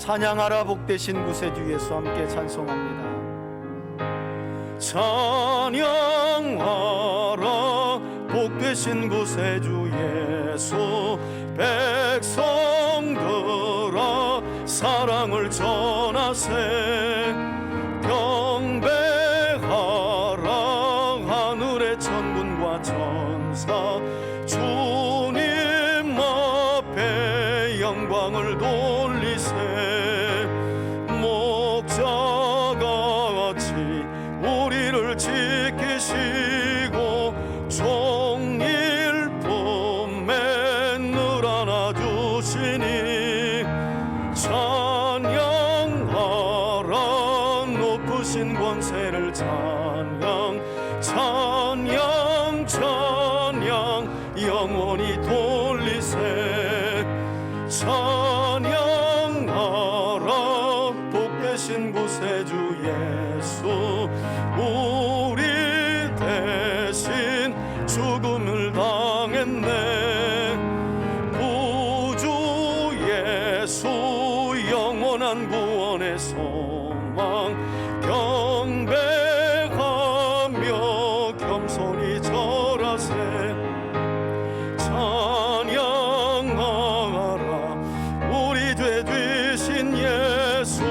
찬양하라 복되신 구세주 예수 함께 찬송합니다. 찬양하라 복되신 구세주 예수 백성들아 사랑을 전하세 경배하라 하늘의 천군과 천사 주님 앞에 영광을 돌리세 목자같이 우리를 지키시고 종일 품에 늘 안아주시니 찬양하라 높으신 권세를 찬양 찬양 찬양 영원히 돌리세 찬양하라 복되신 구세주 예수 우리 대신 죽음을 당했네 구주 예수 영원한 구원의 소망 경배하며 겸손히 절하세 찬양하라 우리 죄 되신 예수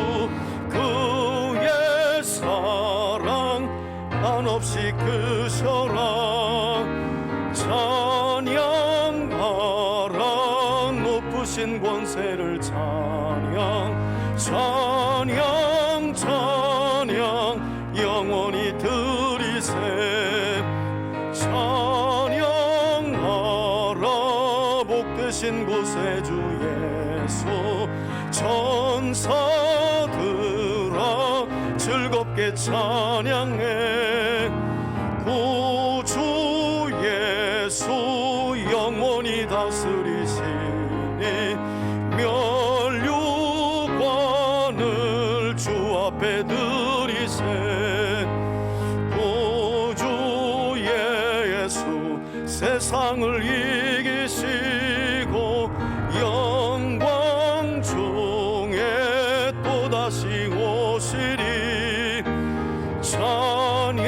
그의 사랑 한없이 크셔라 찬양하라 높으신 권세를 찬양 찬양 찬양 영원히 드리세 찬양하라 복되신 구세주 예수 천사들아 즐겁게 찬양해 구주 예수 영원히 다스리시니 멸류관을 주 앞에 드리세 구주 예수 세상을 이기시고 영광 중에 또다시 오시리 찬양하라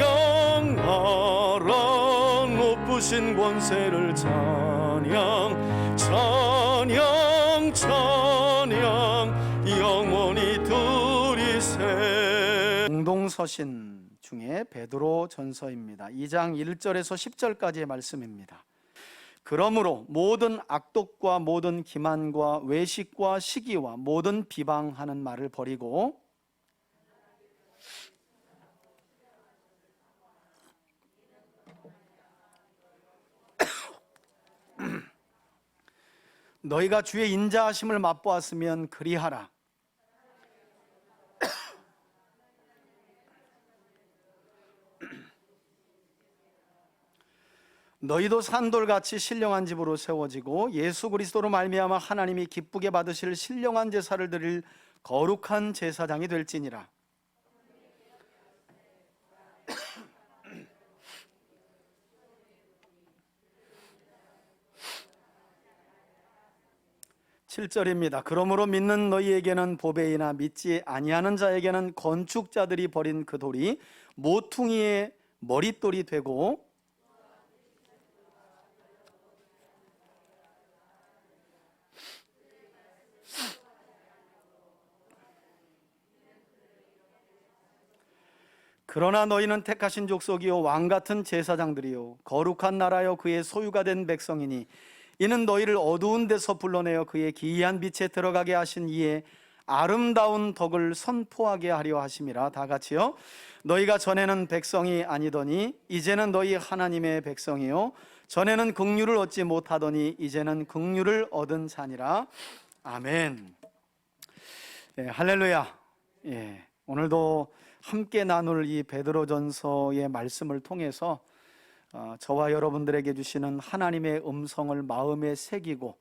높으신 권세를 찬양 찬양 찬양 영원히 드리세 공동서신 중에 베드로 전서입니다. 2장 1절에서 10절까지의 말씀입니다. 그러므로 모든 악독과 모든 기만과 외식과 시기와 모든 비방하는 말을 버리고 너희가 주의 인자하심을 맛보았으면 그리하라. 너희도 산돌같이 신령한 집으로 세워지고 예수 그리스도로 말미암아 하나님이 기쁘게 받으실 신령한 제사를 드릴 거룩한 제사장이 될지니라. (7절입니다) 그러므로 믿는 너희에게는 보배이나 믿지 아니하는 자에게는 건축자들이 버린 그 돌이 모퉁이의 머릿돌이 되고 그러나 너희는 택하신 족속이요 왕같은 제사장들이요 거룩한 나라여 그의 소유가 된 백성이니 이는 너희를 어두운 데서 불러내어 그의 기이한 빛에 들어가게 하신 이의 아름다운 덕을 선포하게 하려 하심이라. 다 같이요. 너희가 전에는 백성이 아니더니 이제는 너희 하나님의 백성이요 전에는 긍휼을 얻지 못하더니 이제는 긍휼을 얻은 자니라. 아멘. 할렐루야. 오늘도 함께 나눌 이 베드로전서의 말씀을 통해서 저와 여러분들에게 주시는 하나님의 음성을 마음에 새기고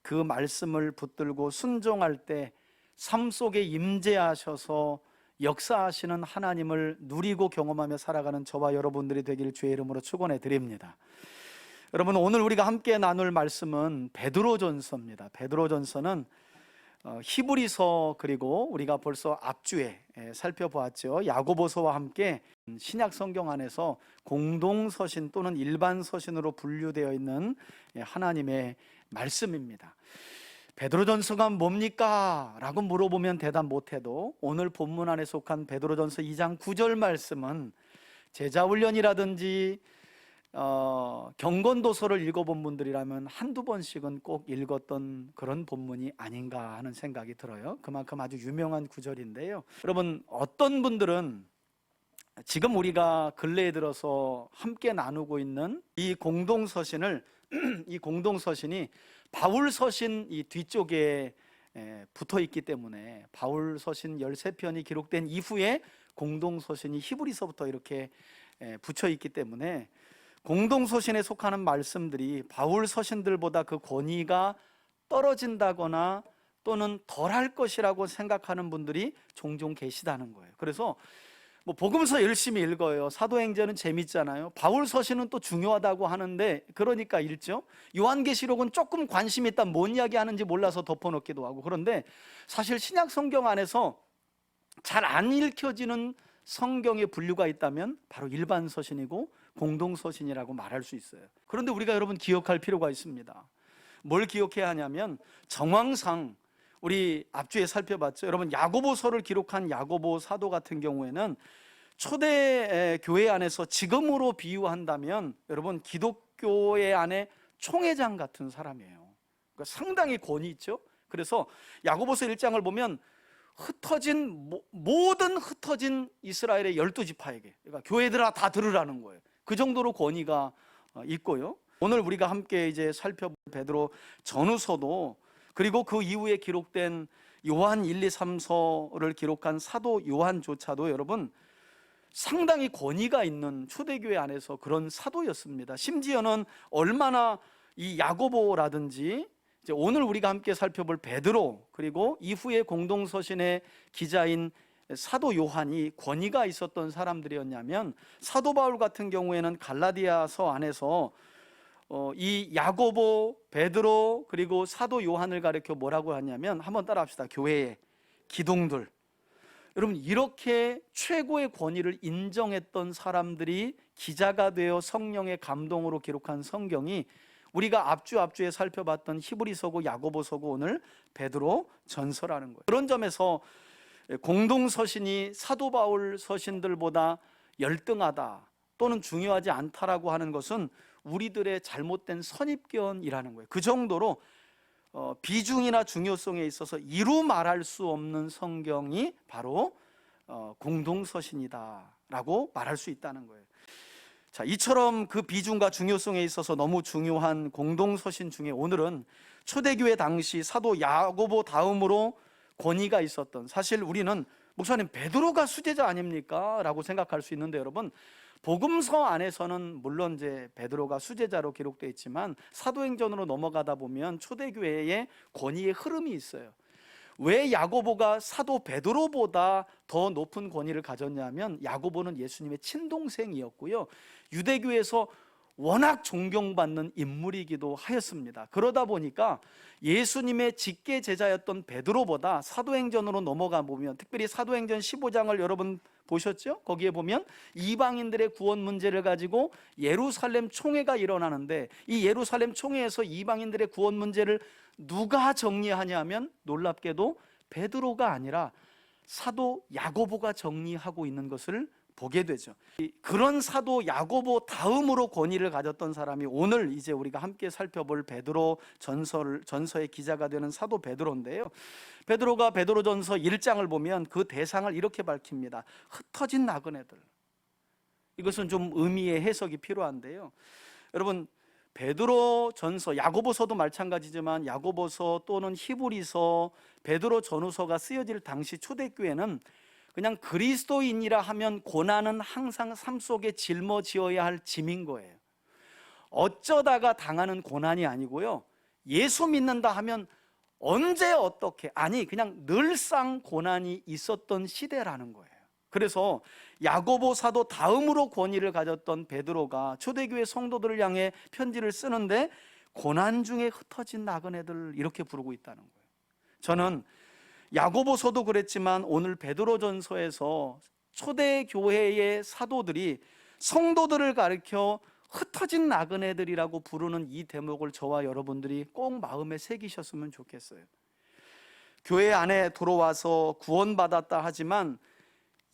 그 말씀을 붙들고 순종할 때 삶 속에 임재하셔서 역사하시는 하나님을 누리고 경험하며 살아가는 저와 여러분들이 되길 주의 이름으로 축원해 드립니다. 여러분, 오늘 우리가 함께 나눌 말씀은 베드로전서입니다. 베드로전서는 히브리서, 그리고 우리가 벌써 앞주에 살펴보았죠. 야고보서와 함께 신약 성경 안에서 공동서신 또는 일반 서신으로 분류되어 있는 하나님의 말씀입니다. 베드로전서가 뭡니까? 라고 물어보면 대답 못해도 오늘 본문 안에 속한 베드로전서 2장 9절 말씀은 제자훈련이라든지 경건도서를 읽어본 분들이라면 한두 번씩은 꼭 읽었던 그런 본문이 아닌가 하는 생각이 들어요. 그만큼 아주 유명한 구절인데요. 여러분, 어떤 분들은 지금 우리가 근래에 들어서 함께 나누고 있는 이 공동서신을 이 공동서신이 바울서신 이 뒤쪽에 붙어 있기 때문에, 바울서신 13편이 기록된 이후에 공동서신이 히브리서부터 이렇게 붙여 있기 때문에 공동서신에 속하는 말씀들이 바울 서신들보다 그 권위가 떨어진다거나 또는 덜할 것이라고 생각하는 분들이 종종 계시다는 거예요. 그래서 복음서 열심히 읽어요. 사도행전은 재밌잖아요. 바울 서신은 또 중요하다고 하는데 그러니까 읽죠. 요한계시록은 조금 관심 있다, 뭔 이야기 하는지 몰라서 덮어놓기도 하고. 그런데 사실 신약 성경 안에서 잘 안 읽혀지는 성경의 분류가 있다면 바로 일반 서신이고 공동서신이라고 말할 수 있어요. 그런데 우리가 여러분 기억할 필요가 있습니다. 뭘 기억해야 하냐면, 정황상 우리 앞주에 살펴봤죠. 여러분, 야고보서를 기록한 야고보 사도 같은 경우에는 초대 교회 안에서 지금으로 비유한다면 여러분 기독교회 안에 총회장 같은 사람이에요. 그러니까 상당히 권위 있죠. 그래서 야고보서 1장을 보면 모든 흩어진 이스라엘의 12지파에게, 그러니까 교회들아 다 들으라는 거예요. 그 정도로 권위가 있고요. 오늘 우리가 함께 이제 살펴볼 베드로 전후서도, 그리고 그 이후에 기록된 요한 1, 2, 3서를 기록한 사도 요한조차도 여러분 상당히 권위가 있는 초대교회 안에서 그런 사도였습니다. 심지어는 얼마나 이 야고보라든지 이제 오늘 우리가 함께 살펴볼 베드로, 그리고 이후에 공동서신의 기자인 사도 요한이 권위가 있었던 사람들이었냐면, 사도 바울 같은 경우에는 갈라디아서 안에서 이 야고보, 베드로, 그리고 사도 요한을 가리켜 뭐라고 하냐면, 한번 따라합시다. 교회의 기둥들. 여러분, 이렇게 최고의 권위를 인정했던 사람들이 기자가 되어 성령의 감동으로 기록한 성경이 우리가 앞주에 살펴봤던 히브리서고 야고보서고 오늘 베드로 전서라는 거예요. 그런 점에서 공동서신이 사도 바울 서신들보다 열등하다 또는 중요하지 않다라고 하는 것은 우리들의 잘못된 선입견이라는 거예요. 그 정도로 비중이나 중요성에 있어서 이루 말할 수 없는 성경이 바로 공동서신이다라고 말할 수 있다는 거예요. 자, 이처럼 그 비중과 중요성에 있어서 너무 중요한 공동서신 중에 오늘은 초대교회 당시 사도 야고보 다음으로 권위가 있었던, 사실 우리는 목사님 베드로가 수제자 아닙니까? 라고 생각할 수 있는데, 여러분 복음서 안에서는 물론 이제 베드로가 수제자로 기록되어 있지만 사도행전으로 넘어가다 보면 초대교회의 권위의 흐름이 있어요. 왜 야고보가 사도 베드로보다 더 높은 권위를 가졌냐면, 야고보는 예수님의 친동생이었고요, 유대교에서 워낙 존경받는 인물이기도 하였습니다. 그러다 보니까 예수님의 직계 제자였던 베드로보다 사도행전으로 넘어가 보면, 특별히 사도행전 15장을 여러분 보셨죠? 거기에 보면 이방인들의 구원 문제를 가지고 예루살렘 총회가 일어나는데, 이 예루살렘 총회에서 이방인들의 구원 문제를 누가 정리하냐면 놀랍게도 베드로가 아니라 사도 야고보가 정리하고 있는 것을 보게 되죠. 그런 사도 야고보 다음으로 권위를 가졌던 사람이 오늘 이제 우리가 함께 살펴볼 베드로 전서의 기자가 되는 사도 베드로인데요, 베드로가 베드로전서 1장을 보면 그 대상을 이렇게 밝힙니다. 흩어진 나그네들. 이것은 좀 의미의 해석이 필요한데요, 여러분 베드로전서, 야고보서도 마찬가지지만 야고보서 또는 히브리서, 베드로 전후서가 쓰여질 당시 초대교회는 그냥 그리스도인이라 하면 고난은 항상 삶 속에 짊어지어야 할 짐인 거예요. 어쩌다가 당하는 고난이 아니고요, 예수 믿는다 하면 언제 어떻게, 아니 그냥 늘상 고난이 있었던 시대라는 거예요. 그래서 야고보 사도 다음으로 권위를 가졌던 베드로가 초대교회 성도들을 향해 편지를 쓰는데 고난 중에 흩어진 나그네들 이렇게 부르고 있다는 거예요. 저는 야고보서도 그랬지만 오늘 베드로전서에서 초대교회의 사도들이 성도들을 가리켜 흩어진 나그네들이라고 부르는 이 대목을 저와 여러분들이 꼭 마음에 새기셨으면 좋겠어요. 교회 안에 들어와서 구원받았다 하지만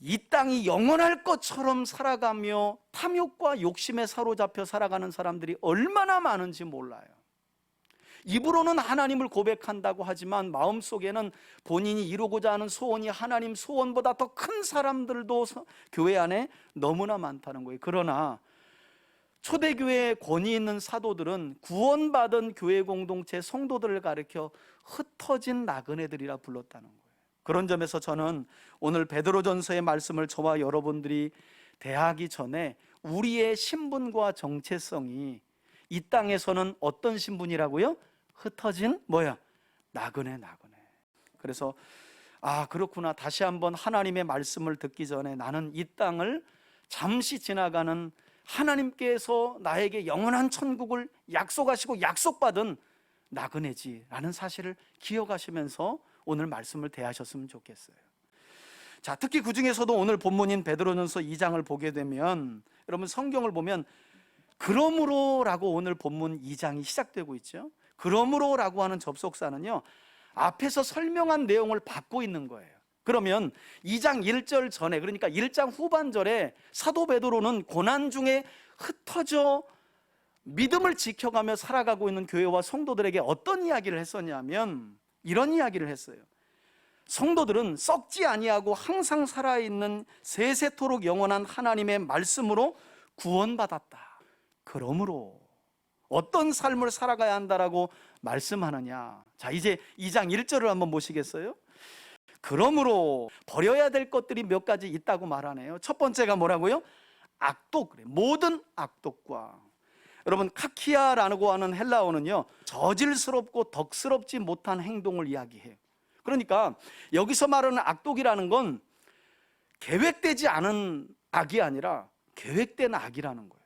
이 땅이 영원할 것처럼 살아가며 탐욕과 욕심에 사로잡혀 살아가는 사람들이 얼마나 많은지 몰라요. 입으로는 하나님을 고백한다고 하지만 마음속에는 본인이 이루고자 하는 소원이 하나님 소원보다 더 큰 사람들도 교회 안에 너무나 많다는 거예요. 그러나 초대교회에 권위 있는 사도들은 구원받은 교회 공동체 성도들을 가리켜 흩어진 나그네들이라 불렀다는 거예요. 그런 점에서 저는 오늘 베드로전서의 말씀을 저와 여러분들이 대하기 전에 우리의 신분과 정체성이 이 땅에서는 어떤 신분이라고요? 흩어진 나그네. 그래서 그렇구나, 다시 한번 하나님의 말씀을 듣기 전에 나는 이 땅을 잠시 지나가는 하나님께서 나에게 영원한 천국을 약속하시고 약속받은 나그네지라는 사실을 기억하시면서 오늘 말씀을 대하셨으면 좋겠어요. 자, 특히 그 중에서도 오늘 본문인 베드로전서 2장을 보게 되면 여러분 성경을 보면 그러므로라고 오늘 본문 2장이 시작되고 있죠. 그러므로라고 하는 접속사는요, 앞에서 설명한 내용을 받고 있는 거예요. 그러면 2장 1절 전에, 그러니까 1장 후반절에 사도 베드로는 고난 중에 흩어져 믿음을 지켜가며 살아가고 있는 교회와 성도들에게 어떤 이야기를 했었냐면 이런 이야기를 했어요. 성도들은 썩지 아니하고 항상 살아있는 세세토록 영원한 하나님의 말씀으로 구원받았다. 그러므로 어떤 삶을 살아가야 한다라고 말씀하느냐. 자, 이제 2장 1절을 한번 보시겠어요? 그러므로 버려야 될 것들이 몇 가지 있다고 말하네요. 첫 번째가 뭐라고요? 악독, 모든 악독과. 여러분, 카키아라고 하는 헬라어는요, 저질스럽고 덕스럽지 못한 행동을 이야기해요. 그러니까 여기서 말하는 악독이라는 건 계획되지 않은 악이 아니라 계획된 악이라는 거예요.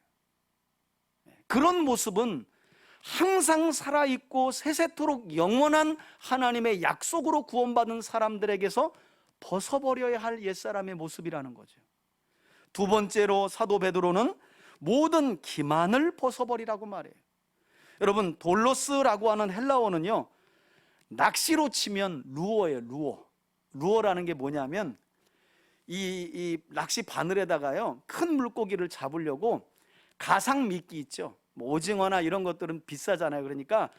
그런 모습은 항상 살아있고 세세토록 영원한 하나님의 약속으로 구원받은 사람들에게서 벗어버려야 할 옛사람의 모습이라는 거죠. 두 번째로 사도 베드로는 모든 기만을 벗어버리라고 말해요. 여러분, 돌로스라고 하는 헬라어는요, 낚시로 치면 루어예요. 루어라는 게 뭐냐면 이 낚시 바늘에다가요, 큰 물고기를 잡으려고 가상 미끼 있죠. 오징어나 이런 것들은 비싸잖아요. 그러니까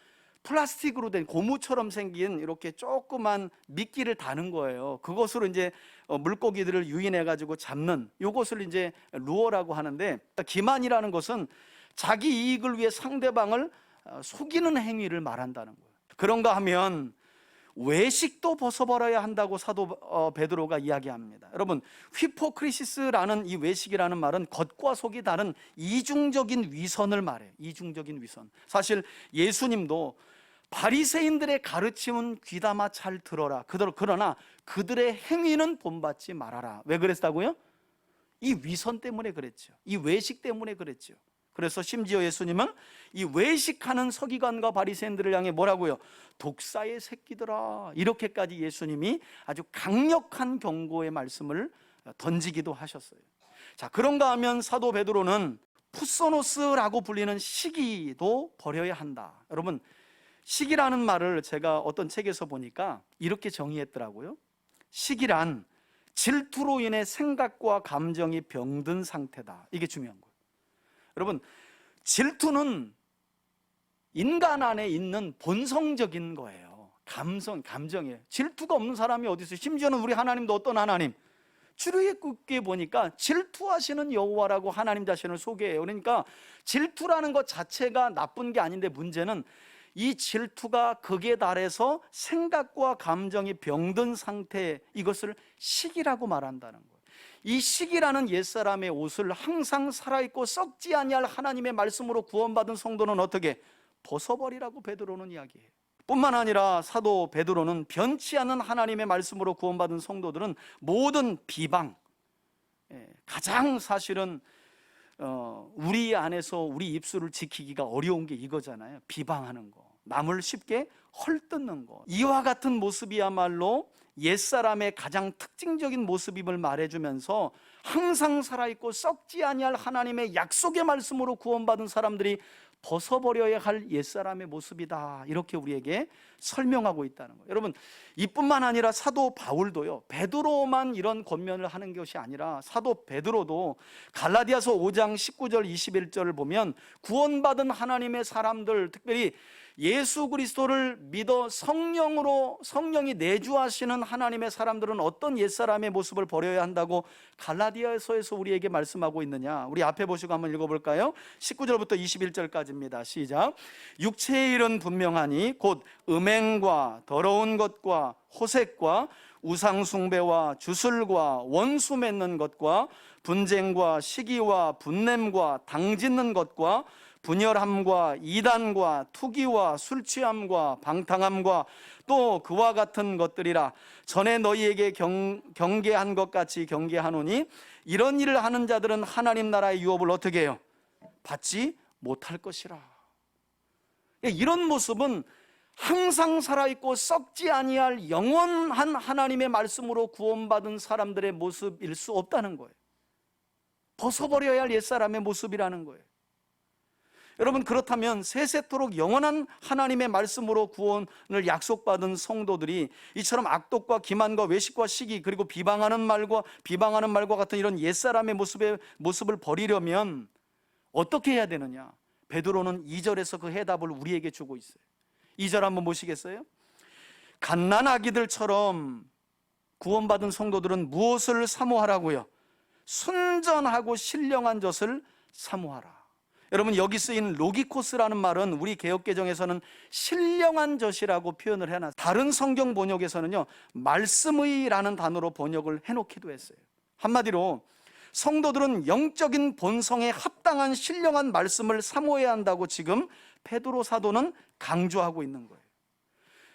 플라스틱으로 된 고무처럼 생긴 이렇게 조그만 미끼를 다는 거예요. 그것으로 이제 물고기들을 유인해 가지고 잡는, 이것을 이제 루어라고 하는데, 기만이라는 것은 자기 이익을 위해 상대방을 속이는 행위를 말한다는 거예요. 그런가 하면 외식도 벗어버려야 한다고 사도 베드로가 이야기합니다. 여러분, 휘포크리시스라는 이 외식이라는 말은 겉과 속이 다른 이중적인 위선을 말해요. 이중적인 위선. 사실 예수님도 바리새인들의 가르침은 귀담아 잘 들어라, 그러나 그들의 행위는 본받지 말아라. 왜 그랬다고요? 이 위선 때문에 그랬죠. 이 외식 때문에 그랬죠. 그래서 심지어 예수님은 이 외식하는 서기관과 바리새인들을 향해 뭐라고요? 독사의 새끼들아, 이렇게까지 예수님이 아주 강력한 경고의 말씀을 던지기도 하셨어요. 자, 그런가 하면 사도 베드로는 푸소노스라고 불리는 시기도 버려야 한다. 여러분, 시기라는 말을 제가 어떤 책에서 보니까 이렇게 정의했더라고요. 시기란 질투로 인해 생각과 감정이 병든 상태다. 이게 중요한 거예요. 여러분, 질투는 인간 안에 있는 본성적인 거예요. 감정이에요. 질투가 없는 사람이 어디 있어요? 심지어는 우리 하나님도 어떤 하나님? 출애굽기에 보니까 질투하시는 여호와라고 하나님 자신을 소개해요. 그러니까 질투라는 것 자체가 나쁜 게 아닌데, 문제는 이 질투가 극에 달해서 생각과 감정이 병든 상태, 이것을 시기라고 말한다는 거예요. 이 시기라는 옛사람의 옷을 항상 살아있고 썩지 아니할 하나님의 말씀으로 구원받은 성도는 어떻게 벗어버리라고 베드로는 이야기해요. 뿐만 아니라 사도 베드로는 변치 않은 하나님의 말씀으로 구원받은 성도들은 모든 비방, 가장 사실은 우리 안에서 우리 입술을 지키기가 어려운 게 이거잖아요. 비방하는 거, 남을 쉽게 헐뜯는 것, 이와 같은 모습이야말로 옛사람의 가장 특징적인 모습임을 말해주면서 항상 살아있고 썩지 아니할 하나님의 약속의 말씀으로 구원받은 사람들이 벗어버려야 할 옛사람의 모습이다, 이렇게 우리에게 설명하고 있다는 거예요. 여러분, 이뿐만 아니라 사도 바울도요, 베드로만 이런 권면을 하는 것이 아니라 사도 베드로도 갈라디아서 5장 19절 21절을 보면 구원받은 하나님의 사람들, 특별히 예수 그리스도를 믿어 성령이 내주하시는 하나님의 사람들은 어떤 옛사람의 모습을 버려야 한다고 갈라디아서에서 우리에게 말씀하고 있느냐, 우리 앞에 보시고 한번 읽어볼까요? 19절부터 21절까지입니다. 시작. 육체의 일은 분명하니 곧 음행과 더러운 것과 호색과 우상숭배와 주술과 원수 맺는 것과 분쟁과 시기와 분냄과 당짓는 것과 분열함과 이단과 투기와 술취함과 방탕함과 또 그와 같은 것들이라. 전에 너희에게 경계한 것 같이 경계하노니 이런 일을 하는 자들은 하나님 나라의 유업을 어떻게 해요? 받지 못할 것이라. 이런 모습은 항상 살아있고 썩지 아니할 영원한 하나님의 말씀으로 구원받은 사람들의 모습일 수 없다는 거예요. 벗어버려야 할 옛사람의 모습이라는 거예요. 여러분, 그렇다면 세세토록 영원한 하나님의 말씀으로 구원을 약속받은 성도들이 이처럼 악독과 기만과 외식과 시기, 그리고 비방하는 말과 같은 이런 옛사람의 모습을 버리려면 어떻게 해야 되느냐? 베드로는 2절에서 그 해답을 우리에게 주고 있어요. 2절 한번 보시겠어요? 갓난아기들처럼 구원받은 성도들은 무엇을 사모하라고요? 순전하고 신령한 젖을 사모하라. 여러분, 여기 쓰인 로기코스라는 말은 우리 개역개정에서는 신령한 젖이라고 표현을 해놨어요. 다른 성경 번역에서는요, 말씀의라는 단어로 번역을 해놓기도 했어요. 한마디로 성도들은 영적인 본성에 합당한 신령한 말씀을 사모해야 한다고 지금 베드로 사도는 강조하고 있는 거예요.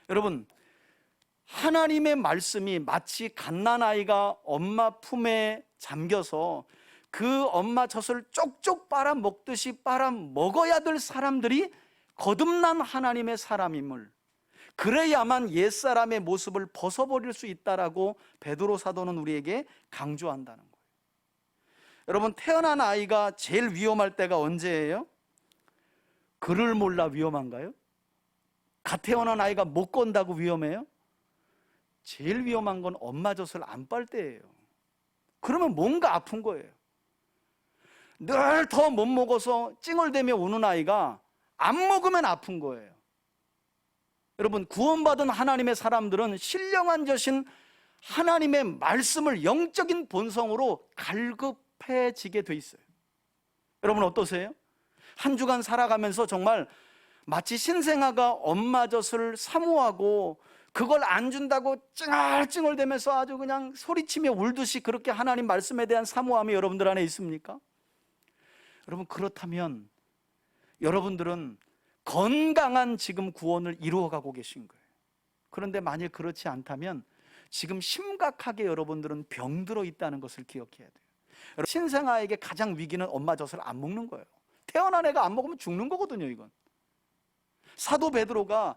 여러분, 하나님의 말씀이 마치 갓난아이가 엄마 품에 잠겨서 그 엄마 젖을 쪽쪽 빨아먹듯이 빨아먹어야 될 사람들이 거듭난 하나님의 사람임을, 그래야만 옛사람의 모습을 벗어버릴 수 있다라고 베드로 사도는 우리에게 강조한다는 거예요. 여러분, 태어난 아이가 제일 위험할 때가 언제예요? 글을 몰라 위험한가요? 갓 태어난 아이가 못 건다고 위험해요? 제일 위험한 건 엄마 젖을 안 빨 때예요. 그러면 뭔가 아픈 거예요. 늘 더 못 먹어서 찡얼대며 우는 아이가 안 먹으면 아픈 거예요. 여러분, 구원받은 하나님의 사람들은 신령한 젖인 하나님의 말씀을 영적인 본성으로 갈급해지게 돼 있어요. 여러분, 어떠세요? 한 주간 살아가면서 정말 마치 신생아가 엄마 젖을 사모하고 그걸 안 준다고 찡얼찡얼대면서 아주 그냥 소리치며 울듯이 그렇게 하나님 말씀에 대한 사모함이 여러분들 안에 있습니까? 여러분, 그렇다면 여러분들은 건강한 지금 구원을 이루어가고 계신 거예요. 그런데 만일 그렇지 않다면 지금 심각하게 여러분들은 병들어 있다는 것을 기억해야 돼요. 신생아에게 가장 위기는 엄마 젖을 안 먹는 거예요. 태어난 애가 안 먹으면 죽는 거거든요. 이건 사도 베드로가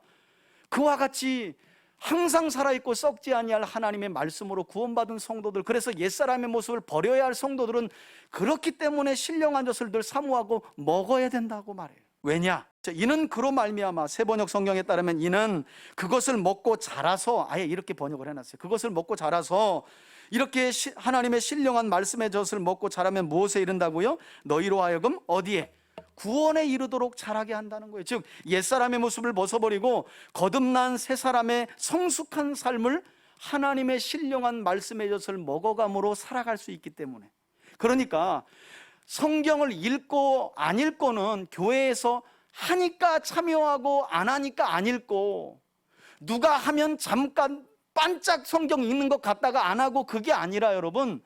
그와 같이 항상 살아있고 썩지 아니할 하나님의 말씀으로 구원받은 성도들, 그래서 옛사람의 모습을 버려야 할 성도들은 그렇기 때문에 신령한 젖을 늘 사모하고 먹어야 된다고 말해요. 왜냐? 이는 그로 말미암아, 새번역 성경에 따르면 이는 그것을 먹고 자라서, 아예 이렇게 번역을 해놨어요. 그것을 먹고 자라서, 이렇게 하나님의 신령한 말씀의 젖을 먹고 자라면 무엇에 이른다고요? 너희로 하여금 어디에? 구원에 이르도록 자라게 한다는 거예요. 즉, 옛사람의 모습을 벗어버리고 거듭난 새 사람의 성숙한 삶을 하나님의 신령한 말씀의 젖을 먹어감으로 살아갈 수 있기 때문에. 그러니까 성경을 읽고 안 읽고는 교회에서 하니까 참여하고 안 하니까 안 읽고, 누가 하면 잠깐 반짝 성경 읽는 것 같다가 안 하고, 그게 아니라 여러분,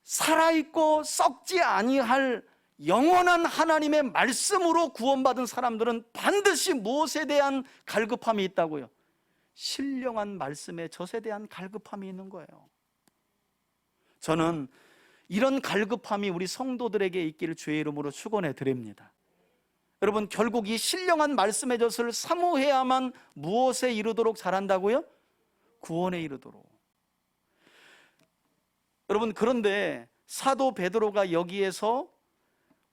살아있고 썩지 아니할 영원한 하나님의 말씀으로 구원받은 사람들은 반드시 무엇에 대한 갈급함이 있다고요? 신령한 말씀의 젖에 대한 갈급함이 있는 거예요. 저는 이런 갈급함이 우리 성도들에게 있기를 주의 이름으로 축원해 드립니다. 여러분, 결국 이 신령한 말씀의 젖을 사모해야만 무엇에 이르도록 자란다고요? 구원에 이르도록. 여러분, 그런데 사도 베드로가 여기에서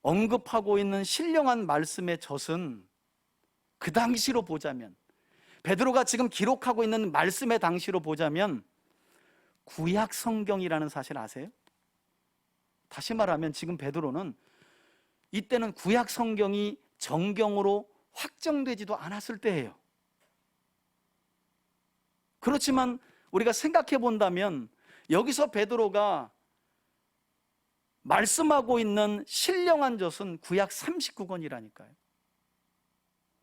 언급하고 있는 신령한 말씀의 젖은 그 당시로 보자면, 베드로가 지금 기록하고 있는 말씀의 당시로 보자면 구약 성경이라는 사실 아세요? 다시 말하면 지금 베드로는 이때는 구약 성경이 정경으로 확정되지도 않았을 때예요. 그렇지만 우리가 생각해 본다면 여기서 베드로가 말씀하고 있는 신령한 젖은 구약 39권이라니까요.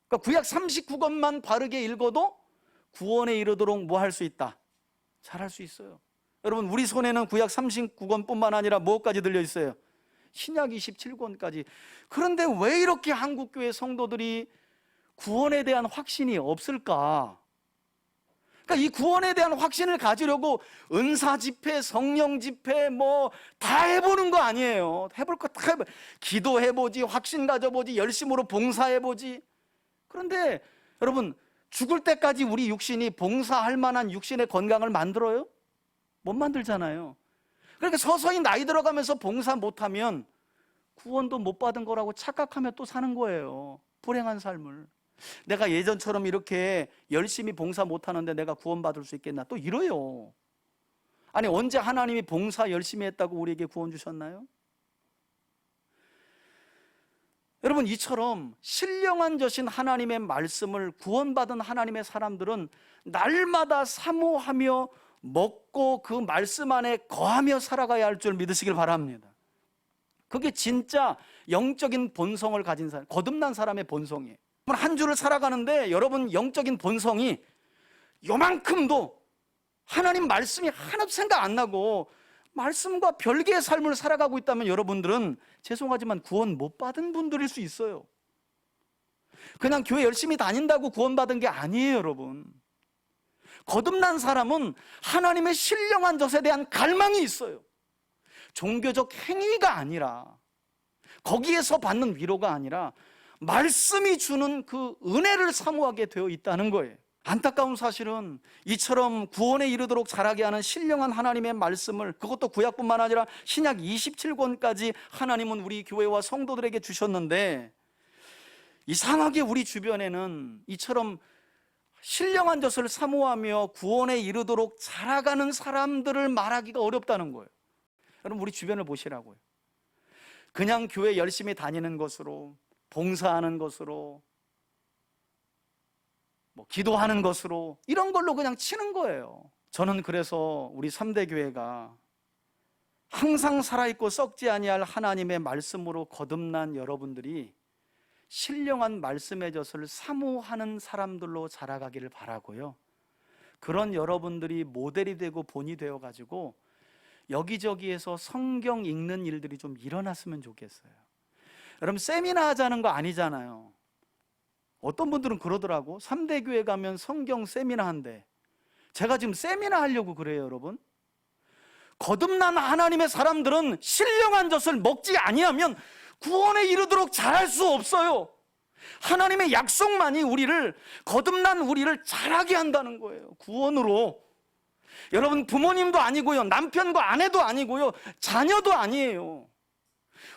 그러니까 구약 39권만 바르게 읽어도 구원에 이르도록 뭐 할 수 있다? 잘할 수 있어요. 여러분, 우리 손에는 구약 39권뿐만 아니라 뭐까지 들려 있어요? 신약 27권까지. 그런데 왜 이렇게 한국교회 성도들이 구원에 대한 확신이 없을까? 그러니까 이 구원에 대한 확신을 가지려고 은사 집회, 성령 집회 뭐 다 해보는 거 아니에요. 해볼 거 다 해보. 기도해보지, 확신 가져보지, 열심으로 봉사해보지. 그런데 여러분, 죽을 때까지 우리 육신이 봉사할 만한 육신의 건강을 만들어요? 못 만들잖아요. 그러니까 서서히 나이 들어가면서 봉사 못하면 구원도 못 받은 거라고 착각하며 또 사는 거예요. 불행한 삶을. 내가 예전처럼 이렇게 열심히 봉사 못하는데 내가 구원받을 수 있겠나? 또 이래요. 아니, 언제 하나님이 봉사 열심히 했다고 우리에게 구원 주셨나요? 여러분, 이처럼 신령한 젖인 하나님의 말씀을 구원받은 하나님의 사람들은 날마다 사모하며 먹고 그 말씀 안에 거하며 살아가야 할 줄 믿으시길 바랍니다. 그게 진짜 영적인 본성을 가진 사람, 거듭난 사람의 본성이에요. 한 주를 살아가는데 여러분 영적인 본성이 요만큼도 하나님 말씀이 하나도 생각 안 나고 말씀과 별개의 삶을 살아가고 있다면 여러분들은 죄송하지만 구원 못 받은 분들일 수 있어요. 그냥 교회 열심히 다닌다고 구원받은 게 아니에요, 여러분. 거듭난 사람은 하나님의 신령한 젖에 대한 갈망이 있어요. 종교적 행위가 아니라, 거기에서 받는 위로가 아니라 말씀이 주는 그 은혜를 사모하게 되어 있다는 거예요. 안타까운 사실은 이처럼 구원에 이르도록 자라게 하는 신령한 하나님의 말씀을, 그것도 구약뿐만 아니라 신약 27권까지 하나님은 우리 교회와 성도들에게 주셨는데, 이상하게 우리 주변에는 이처럼 신령한 젖을 사모하며 구원에 이르도록 자라가는 사람들을 말하기가 어렵다는 거예요. 여러분, 우리 주변을 보시라고요. 그냥 교회 열심히 다니는 것으로, 봉사하는 것으로, 뭐 기도하는 것으로, 이런 걸로 그냥 치는 거예요. 저는 그래서 우리 3대 교회가 항상 살아있고 썩지 아니할 하나님의 말씀으로 거듭난 여러분들이 신령한 말씀의 젖을 사모하는 사람들로 자라가기를 바라고요. 그런 여러분들이 모델이 되고 본이 되어가지고 여기저기에서 성경 읽는 일들이 좀 일어났으면 좋겠어요. 여러분, 세미나 하자는 거 아니잖아요. 어떤 분들은 그러더라고. 3대 교회 가면 성경 세미나 한대. 제가 지금 세미나 하려고 그래요, 여러분? 거듭난 하나님의 사람들은 신령한 젖을 먹지 아니하면 구원에 이르도록 잘할 수 없어요. 하나님의 약속만이 우리를, 거듭난 우리를 잘하게 한다는 거예요. 구원으로. 여러분, 부모님도 아니고요, 남편과 아내도 아니고요, 자녀도 아니에요.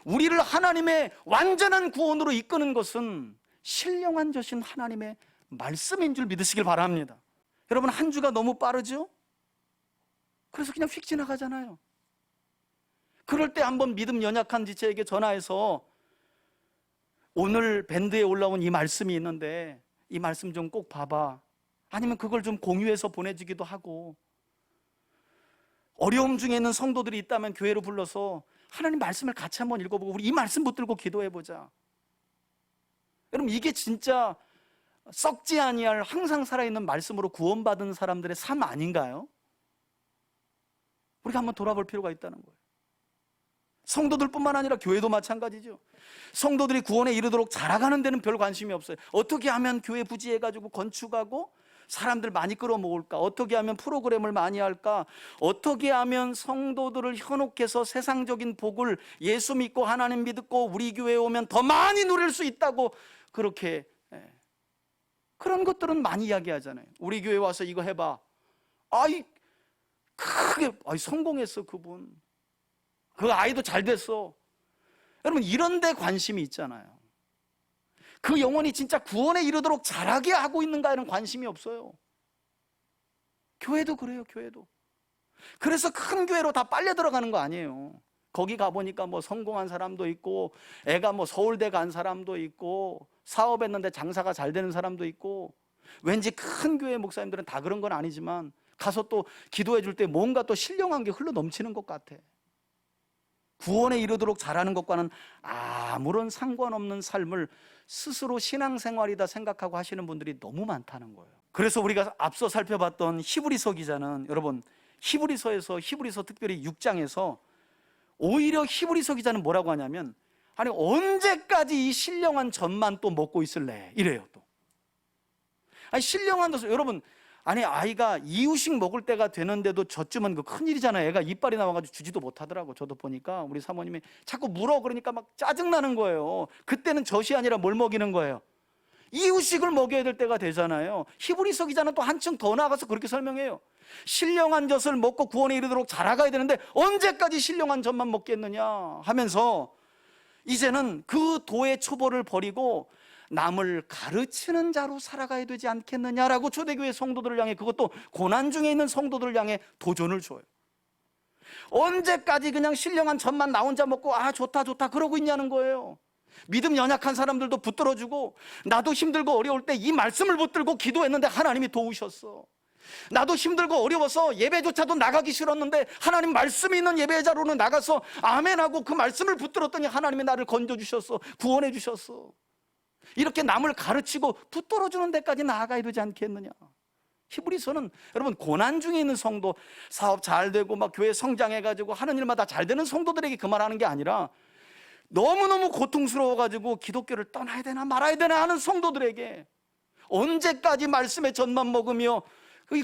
우리를 하나님의 완전한 구원으로 이끄는 것은 신령한 젖인 하나님의 말씀인 줄 믿으시길 바랍니다. 여러분, 한 주가 너무 빠르죠? 그래서 그냥 휙 지나가잖아요. 그럴 때 한번 믿음 연약한 지체에게 전화해서 오늘 밴드에 올라온 이 말씀이 있는데 이 말씀 좀 꼭 봐봐. 아니면 그걸 좀 공유해서 보내주기도 하고, 어려움 중에 있는 성도들이 있다면 교회로 불러서 하나님 말씀을 같이 한번 읽어보고 우리 이 말씀 붙들고 기도해보자. 여러분, 이게 진짜 썩지 아니할 항상 살아있는 말씀으로 구원받은 사람들의 삶 아닌가요? 우리가 한번 돌아볼 필요가 있다는 거예요. 성도들뿐만 아니라 교회도 마찬가지죠. 성도들이 구원에 이르도록 자라가는 데는 별 관심이 없어요. 어떻게 하면 교회 부지해가지고 건축하고 사람들 많이 끌어모을까? 어떻게 하면 프로그램을 많이 할까? 어떻게 하면 성도들을 현혹해서 세상적인 복을 예수 믿고 하나님 믿고 우리 교회에 오면 더 많이 누릴 수 있다고 그렇게 그런 것들은 많이 이야기하잖아요. 우리 교회 와서 이거 해봐. 크게 성공했어 그분. 그 아이도 잘 됐어. 여러분 이런 데 관심이 있잖아요. 그 영혼이 진짜 구원에 이르도록 자라게 하고 있는가에는 관심이 없어요. 교회도 그래요. 교회도. 그래서 큰 교회로 다 빨려 들어가는 거 아니에요. 거기 가보니까 뭐 성공한 사람도 있고, 애가 뭐 서울대 간 사람도 있고, 사업했는데 장사가 잘 되는 사람도 있고, 왠지 큰 교회 목사님들은 다 그런 건 아니지만 가서 또 기도해 줄 때 뭔가 또 신령한 게 흘러 넘치는 것 같아. 구원에 이르도록 잘하는 것과는 아무런 상관없는 삶을 스스로 신앙생활이다 생각하고 하시는 분들이 너무 많다는 거예요. 그래서 우리가 앞서 살펴봤던 히브리서 기자는, 여러분 히브리서에서, 히브리서 특별히 6장에서 오히려 히브리서 기자는 뭐라고 하냐면, 아니 언제까지 이 신령한 젖만 또 먹고 있을래 이래요. 또 아니 신령한 젖, 여러분 아니 아이가 이유식 먹을 때가 되는데도 젖주면 그 큰일이잖아요. 애가 이빨이 나와가지고 주지도 못하더라고. 저도 보니까 우리 사모님이 자꾸 물어 그러니까 막 짜증나는 거예요. 그때는 젖이 아니라 뭘 먹이는 거예요? 이유식을 먹여야 될 때가 되잖아요. 히브리서 기자는 또 한층 더 나아가서 그렇게 설명해요. 신령한 젖을 먹고 구원에 이르도록 자라가야 되는데 언제까지 신령한 젖만 먹겠느냐 하면서 이제는 그 도의 초보를 버리고 남을 가르치는 자로 살아가야 되지 않겠느냐라고 초대교회 성도들을 향해, 그것도 고난 중에 있는 성도들을 향해 도전을 줘요. 언제까지 그냥 신령한 젖만 나 혼자 먹고 좋다 좋다 그러고 있냐는 거예요. 믿음 연약한 사람들도 붙들어주고, 나도 힘들고 어려울 때 이 말씀을 붙들고 기도했는데 하나님이 도우셨어. 나도 힘들고 어려워서 예배조차도 나가기 싫었는데 하나님 말씀이 있는 예배자로는 나가서 아멘하고 그 말씀을 붙들었더니 하나님이 나를 건져주셨어. 구원해 주셨어. 이렇게 남을 가르치고 붙들어주는 데까지 나아가야 되지 않겠느냐. 히브리서는 여러분 고난 중에 있는 성도, 사업 잘 되고 막 교회 성장해가지고 하는 일마다 잘 되는 성도들에게 그 말하는 게 아니라, 너무너무 고통스러워가지고 기독교를 떠나야 되나 말아야 되나 하는 성도들에게, 언제까지 말씀의 젖만 먹으며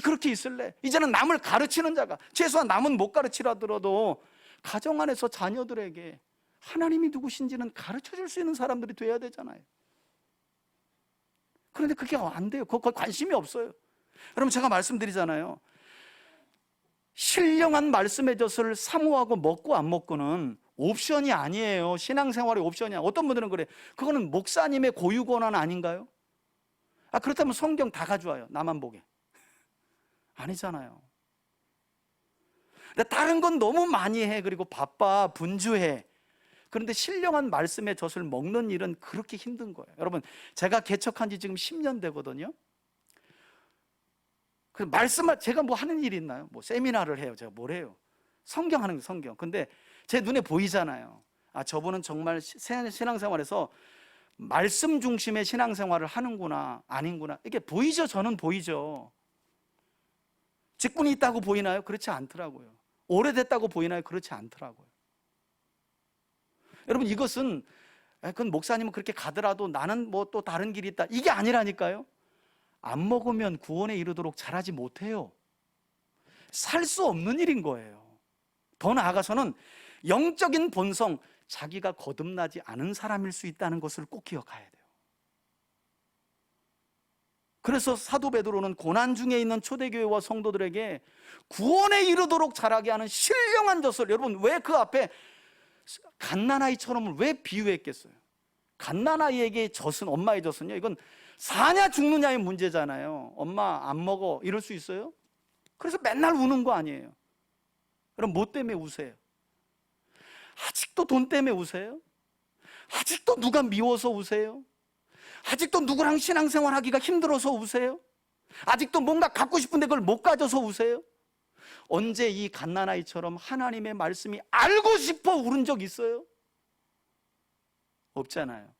그렇게 있을래? 이제는 남을 가르치는 자가, 최소한 남은 못 가르치라더라도 가정 안에서 자녀들에게 하나님이 누구신지는 가르쳐줄 수 있는 사람들이 돼야 되잖아요. 그런데 그게 안 돼요. 그거 관심이 없어요. 여러분 제가 말씀드리잖아요. 신령한 말씀의 젖을 사모하고 먹고 안 먹고는 옵션이 아니에요. 신앙생활의 옵션이야. 어떤 분들은 그래. 그거는 목사님의 고유 권한 아닌가요? 그렇다면 성경 다 가져와요. 나만 보게. 아니잖아요. 근데 다른 건 너무 많이 해. 그리고 바빠, 분주해. 그런데 신령한 말씀의 젖을 먹는 일은 그렇게 힘든 거예요. 여러분 제가 개척한 지 지금 10년 되거든요. 그 말씀을 제가 뭐 하는 일이 있나요? 뭐 세미나를 해요. 제가 뭘 해요? 성경 하는 거, 성경. 근데 제 눈에 보이잖아요. 저분은 정말 신앙생활에서 말씀 중심의 신앙생활을 하는구나 아닌구나, 이게 보이죠. 저는 보이죠. 직분이 있다고 보이나요? 그렇지 않더라고요. 오래됐다고 보이나요? 그렇지 않더라고요. 여러분 이것은 그건 목사님은 그렇게 가더라도 나는 뭐 또 다른 길이 있다, 이게 아니라니까요. 안 먹으면 구원에 이르도록 자라지 못해요. 살 수 없는 일인 거예요. 더 나아가서는 영적인 본성, 자기가 거듭나지 않은 사람일 수 있다는 것을 꼭 기억해야 돼요. 그래서 사도 베드로는 고난 중에 있는 초대교회와 성도들에게 구원에 이르도록 자라게 하는 신령한 젖을, 여러분 왜 그 앞에 갓난아이처럼 왜 비유했겠어요? 갓난아이에게 젖은, 엄마의 젖은요, 이건 사냐 죽느냐의 문제잖아요. 엄마 안 먹어 이럴 수 있어요? 그래서 맨날 우는 거 아니에요? 그럼 뭐 때문에 우세요? 아직도 돈 때문에 우세요? 아직도 누가 미워서 우세요? 아직도 누구랑 신앙생활하기가 힘들어서 우세요? 아직도 뭔가 갖고 싶은데 그걸 못 가져서 우세요? 언제 이 갓난아이처럼 하나님의 말씀이 알고 싶어 울은 적 있어요? 없잖아요.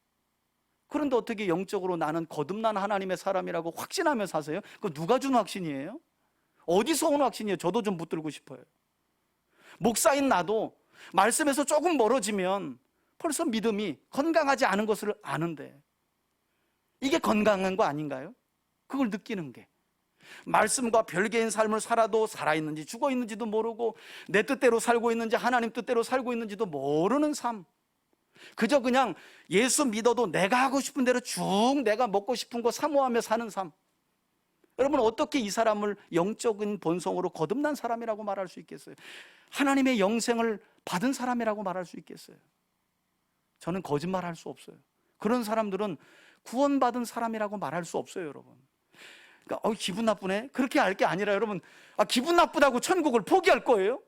그런데 어떻게 영적으로 나는 거듭난 하나님의 사람이라고 확신하며 사세요? 그거 누가 준 확신이에요? 어디서 온 확신이에요? 저도 좀 붙들고 싶어요. 목사인 나도 말씀에서 조금 멀어지면 벌써 믿음이 건강하지 않은 것을 아는데, 이게 건강한 거 아닌가요? 그걸 느끼는 게. 말씀과 별개인 삶을 살아도 살아있는지 죽어있는지도 모르고, 내 뜻대로 살고 있는지 하나님 뜻대로 살고 있는지도 모르는 삶. 그저 그냥 예수 믿어도 내가 하고 싶은 대로 쭉 내가 먹고 싶은 거 사모하며 사는 삶. 여러분, 어떻게 이 사람을 영적인 본성으로 거듭난 사람이라고 말할 수 있겠어요? 하나님의 영생을 받은 사람이라고 말할 수 있겠어요? 저는 거짓말할 수 없어요. 그런 사람들은 구원받은 사람이라고 말할 수 없어요, 여러분. 그러니까 기분 나쁘네? 그렇게 할 게 아니라 여러분, 기분 나쁘다고 천국을 포기할 거예요?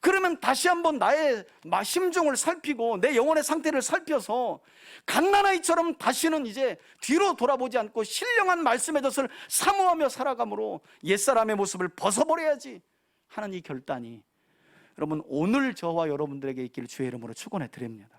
그러면 다시 한번 나의 심중을 살피고 내 영혼의 상태를 살펴서 갓난아이처럼 다시는 이제 뒤로 돌아보지 않고 신령한 말씀의 젖을 사모하며 살아감으로 옛사람의 모습을 벗어버려야지 하는 이 결단이 여러분, 오늘 저와 여러분들에게 있기를 주의 이름으로 축원해 드립니다.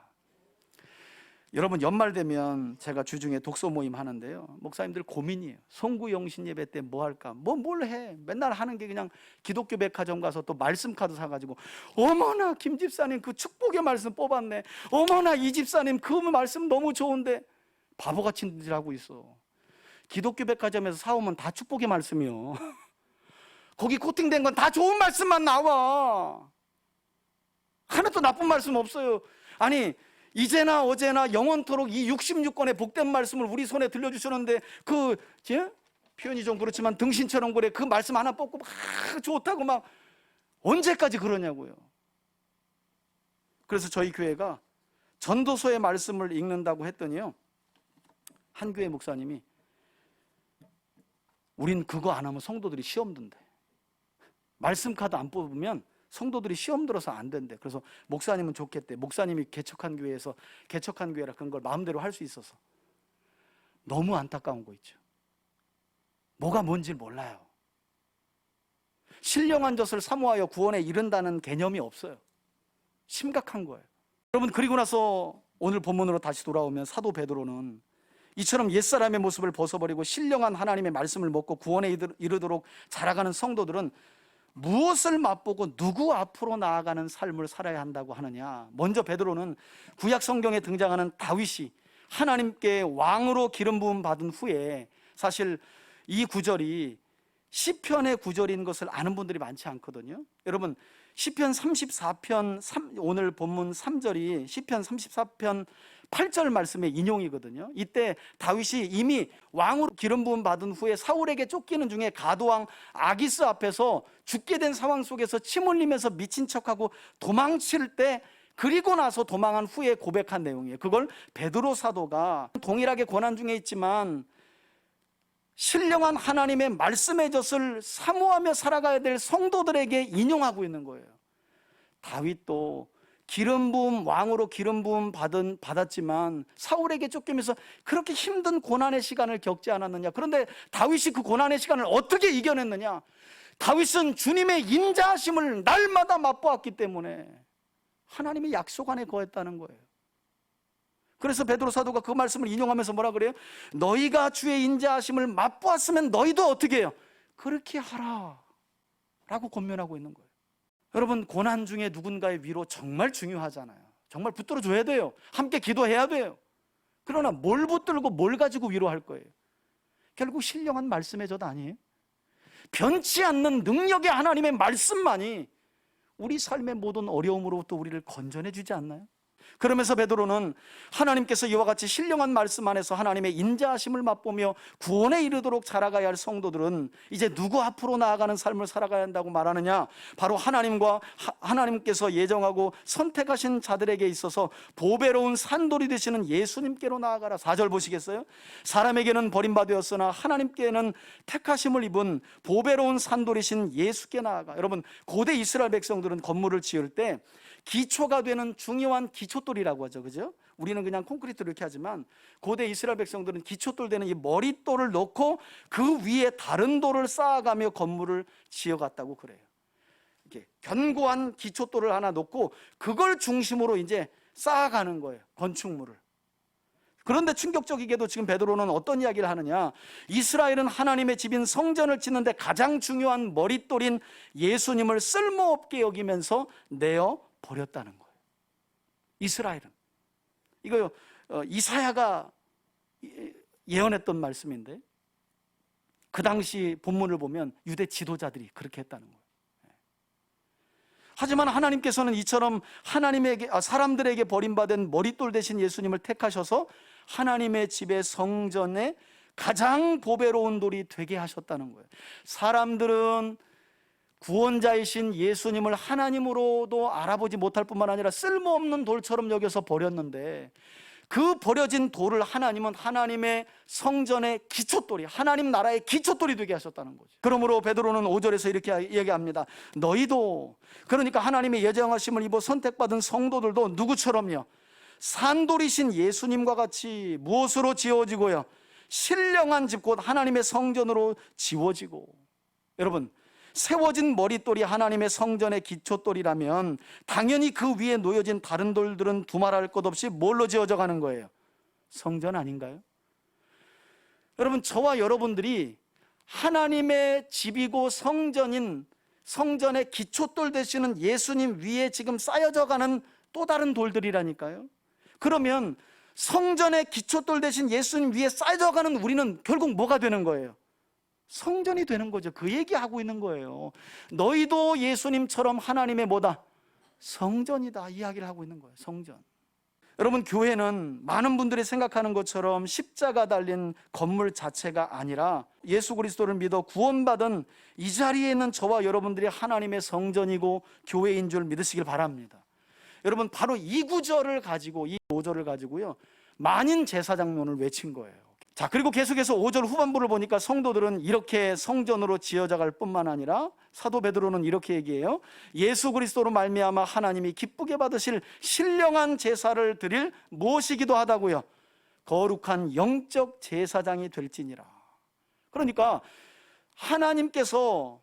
여러분, 연말 되면 제가 주중에 독서 모임 하는데요, 목사님들 고민이에요. 송구영신 예배 때 뭐 할까? 뭘 해? 맨날 하는 게 그냥 기독교 백화점 가서 또 말씀 카드 사가지고, 어머나 김 집사님 그 축복의 말씀 뽑았네, 어머나 이 집사님 그 말씀 너무 좋은데, 바보같이 일하고 있어. 기독교 백화점에서 사오면 다 축복의 말씀이요. 거기 코팅된 건 다 좋은 말씀만 나와. 하나도 나쁜 말씀 없어요. 아니, 이제나 어제나 영원토록 이 66권의 복된 말씀을 우리 손에 들려주셨는데, 표현이 좀 그렇지만 등신처럼 그래, 그 말씀 하나 뽑고 막 좋다고 막 언제까지 그러냐고요. 그래서 저희 교회가 전도서의 말씀을 읽는다고 했더니요, 한 교회 목사님이 우린 그거 안 하면 성도들이 시험 든대. 말씀 카드 안 뽑으면 성도들이 시험 들어서 안 된대. 그래서 목사님은 좋겠대. 목사님이 개척한 교회에서 개척한 교회라 그런 걸 마음대로 할 수 있어서. 너무 안타까운 거 있죠. 뭐가 뭔지 몰라요. 신령한 젖을 사모하여 구원에 이른다는 개념이 없어요. 심각한 거예요. 여러분, 그리고 나서 오늘 본문으로 다시 돌아오면 사도 베드로는 이처럼 옛사람의 모습을 벗어버리고 신령한 하나님의 말씀을 먹고 구원에 이르도록 자라가는 성도들은 무엇을 맛보고 누구 앞으로 나아가는 삶을 살아야 한다고 하느냐. 먼저 베드로는 구약 성경에 등장하는 다윗이 하나님께 왕으로 기름 부음 받은 후에, 사실 이 구절이 시편의 구절인 것을 아는 분들이 많지 않거든요. 여러분, 시편 34편 오늘 본문 3절이 시편 34편 8절 말씀의 인용이거든요. 이때 다윗이 이미 왕으로 기름 부음 받은 후에 사울에게 쫓기는 중에 가도왕 아기스 앞에서 죽게 된 상황 속에서 침 흘리면서 미친 척하고 도망칠 때, 그리고 나서 도망한 후에 고백한 내용이에요. 그걸 베드로 사도가 동일하게 고난 중에 있지만 신령한 하나님의 말씀의 젖을 사모하며 살아가야 될 성도들에게 인용하고 있는 거예요. 다윗도 기름 부음, 왕으로 기름 부음 받았지만 사울에게 쫓기면서 그렇게 힘든 고난의 시간을 겪지 않았느냐. 그런데 다윗이 그 고난의 시간을 어떻게 이겨냈느냐. 다윗은 주님의 인자하심을 날마다 맛보았기 때문에 하나님의 약속 안에 거했다는 거예요. 그래서 베드로 사도가 그 말씀을 인용하면서 뭐라 그래요? 너희가 주의 인자하심을 맛보았으면 너희도 어떻게 해요? 그렇게 하라 라고 권면하고 있는 거예요. 여러분, 고난 중에 누군가의 위로 정말 중요하잖아요. 정말 붙들어 줘야 돼요. 함께 기도해야 돼요. 그러나 뭘 붙들고 뭘 가지고 위로할 거예요? 결국 신령한 말씀의 젖 아니에요? 변치 않는 능력의 하나님의 말씀만이 우리 삶의 모든 어려움으로부터 우리를 건져내 주지 않나요? 그러면서 베드로는 하나님께서 이와 같이 신령한 말씀 안에서 하나님의 인자하심을 맛보며 구원에 이르도록 자라가야 할 성도들은 이제 누구 앞으로 나아가는 삶을 살아가야 한다고 말하느냐? 바로 하나님께서 예정하고 선택하신 자들에게 있어서 보배로운 산돌이 되시는 예수님께로 나아가라. 4절 보시겠어요? 사람에게는 버림받았으나 하나님께는 택하심을 입은 보배로운 산돌이신 예수께 나아가. 여러분, 고대 이스라엘 백성들은 건물을 지을 때 기초가 되는 중요한 기초돌이라고 하죠. 그죠? 우리는 그냥 콘크리트를 이렇게 하지만 고대 이스라엘 백성들은 기초돌 되는 이 머릿돌을 놓고 그 위에 다른 돌을 쌓아가며 건물을 지어갔다고 그래요. 이렇게 견고한 기초돌을 하나 놓고 그걸 중심으로 이제 쌓아가는 거예요. 건축물을. 그런데 충격적이게도 지금 베드로는 어떤 이야기를 하느냐? 이스라엘은 하나님의 집인 성전을 짓는데 가장 중요한 머릿돌인 예수님을 쓸모없게 여기면서 내어 버렸다는 거예요. 이스라엘은. 이거 이사야가 예언했던 말씀인데, 그 당시 본문을 보면 유대 지도자들이 그렇게 했다는 거예요. 하지만 하나님께서는 이처럼 사람들에게 버림받은 머릿돌 대신 예수님을 택하셔서 하나님의 집의 성전에 가장 보배로운 돌이 되게 하셨다는 거예요. 사람들은 구원자이신 예수님을 하나님으로도 알아보지 못할 뿐만 아니라 쓸모없는 돌처럼 여겨서 버렸는데, 그 버려진 돌을 하나님은 하나님의 성전의 기초돌이, 하나님 나라의 기초돌이 되게 하셨다는 거죠. 그러므로 베드로는 5절에서 이렇게 얘기합니다. 너희도, 그러니까 하나님의 예정하심을 입어 선택받은 성도들도 누구처럼요? 산돌이신 예수님과 같이 무엇으로 지어지고요? 신령한 집 곧 하나님의 성전으로 지워지고. 여러분, 세워진 머릿돌이 하나님의 성전의 기초돌이라면 당연히 그 위에 놓여진 다른 돌들은 두말할 것 없이 뭘로 지어져 가는 거예요? 성전 아닌가요? 여러분, 저와 여러분들이 하나님의 집이고 성전인 성전의 기초돌 되시는 예수님 위에 지금 쌓여져 가는 또 다른 돌들이라니까요. 그러면 성전의 기초돌 되신 예수님 위에 쌓여져 가는 우리는 결국 뭐가 되는 거예요? 성전이 되는 거죠. 그 얘기하고 있는 거예요. 너희도 예수님처럼 하나님의 뭐다? 성전이다, 이야기를 하고 있는 거예요. 성전. 여러분, 교회는 많은 분들이 생각하는 것처럼 십자가 달린 건물 자체가 아니라 예수 그리스도를 믿어 구원받은 이 자리에 있는 저와 여러분들이 하나님의 성전이고 교회인 줄 믿으시길 바랍니다. 여러분, 바로 이 구절을 가지고, 이 5절을 가지고요, 만인 제사장론을 외친 거예요. 자, 그리고 계속해서 5절 후반부를 보니까 성도들은 이렇게 성전으로 지어져 갈 뿐만 아니라 사도 베드로는 이렇게 얘기해요. 예수 그리스도로 말미암아 하나님이 기쁘게 받으실 신령한 제사를 드릴 무엇이기도 하다고요? 거룩한 영적 제사장이 될지니라. 그러니까 하나님께서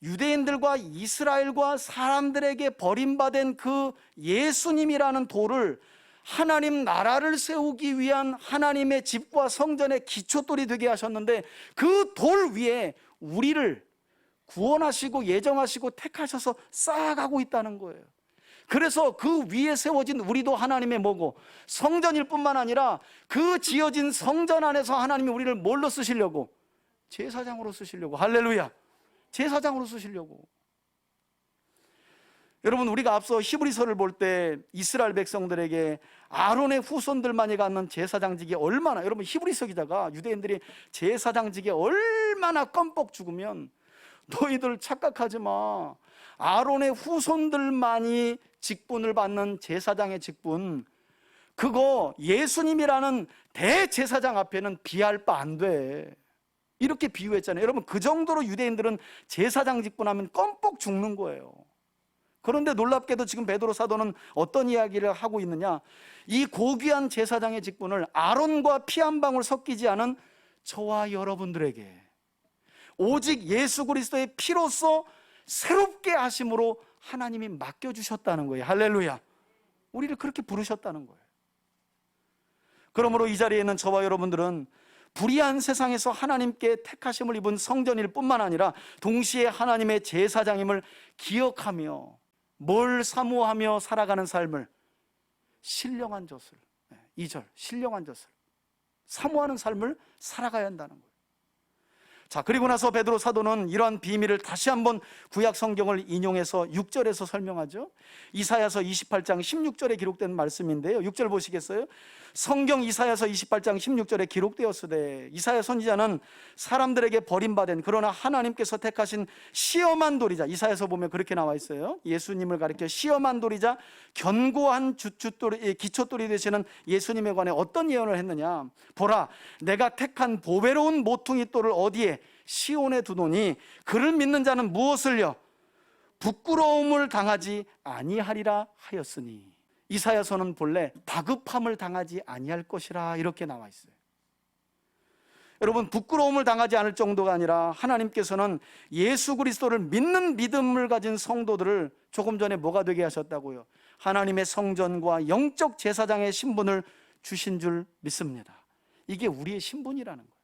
유대인들과 이스라엘과 사람들에게 버림받은 그 예수님이라는 돌을 하나님 나라를 세우기 위한 하나님의 집과 성전의 기초돌이 되게 하셨는데, 그 돌 위에 우리를 구원하시고 예정하시고 택하셔서 쌓아가고 있다는 거예요. 그래서 그 위에 세워진 우리도 하나님의 뭐고? 성전일 뿐만 아니라 그 지어진 성전 안에서 하나님이 우리를 뭘로 쓰시려고? 제사장으로 쓰시려고. 할렐루야. 제사장으로 쓰시려고. 여러분, 우리가 앞서 히브리서를 볼 때 이스라엘 백성들에게 아론의 후손들만이 갖는 제사장직이 얼마나, 여러분, 히브리서 기자가 유대인들이 제사장직에 얼마나 껌뻑 죽으면, 너희들 착각하지 마, 아론의 후손들만이 직분을 받는 제사장의 직분, 그거 예수님이라는 대제사장 앞에는 비할 바 안 돼, 이렇게 비유했잖아요. 여러분, 그 정도로 유대인들은 제사장 직분하면 껌뻑 죽는 거예요. 그런데 놀랍게도 지금 베드로 사도는 어떤 이야기를 하고 있느냐? 이 고귀한 제사장의 직분을 아론과 피 한 방울 섞이지 않은 저와 여러분들에게 오직 예수 그리스도의 피로써 새롭게 하심으로 하나님이 맡겨주셨다는 거예요. 할렐루야. 우리를 그렇게 부르셨다는 거예요. 그러므로 이 자리에 있는 저와 여러분들은 불의한 세상에서 하나님께 택하심을 입은 성전일 뿐만 아니라 동시에 하나님의 제사장임을 기억하며 뭘 사모하며 살아가는 삶을, 신령한 젖을, 2절 신령한 젖을 사모하는 삶을 살아가야 한다는 거예요. 자, 그리고 나서 베드로 사도는 이러한 비밀을 다시 한번 구약 성경을 인용해서 6절에서 설명하죠. 이사야서 28장 16절에 기록된 말씀인데요, 6절 보시겠어요? 성경 이사야서 28장 16절에 기록되었으되 이사야 선지자는 사람들에게 버림받은 그러나 하나님께서 택하신 시험한 돌이자, 이사야서 보면 그렇게 나와 있어요. 예수님을 가리켜 시험한 돌이자 견고한 기초돌이 되시는 예수님에 관해 어떤 예언을 했느냐? 보라, 내가 택한 보배로운 모퉁이 돌을 어디에? 시온에 두노니 그를 믿는 자는 무엇을요? 부끄러움을 당하지 아니하리라 하였으니. 이사야서는 본래 다급함을 당하지 아니할 것이라 이렇게 나와 있어요. 여러분, 부끄러움을 당하지 않을 정도가 아니라 하나님께서는 예수 그리스도를 믿는 믿음을 가진 성도들을 조금 전에 뭐가 되게 하셨다고요? 하나님의 성전과 영적 제사장의 신분을 주신 줄 믿습니다. 이게 우리의 신분이라는 거예요.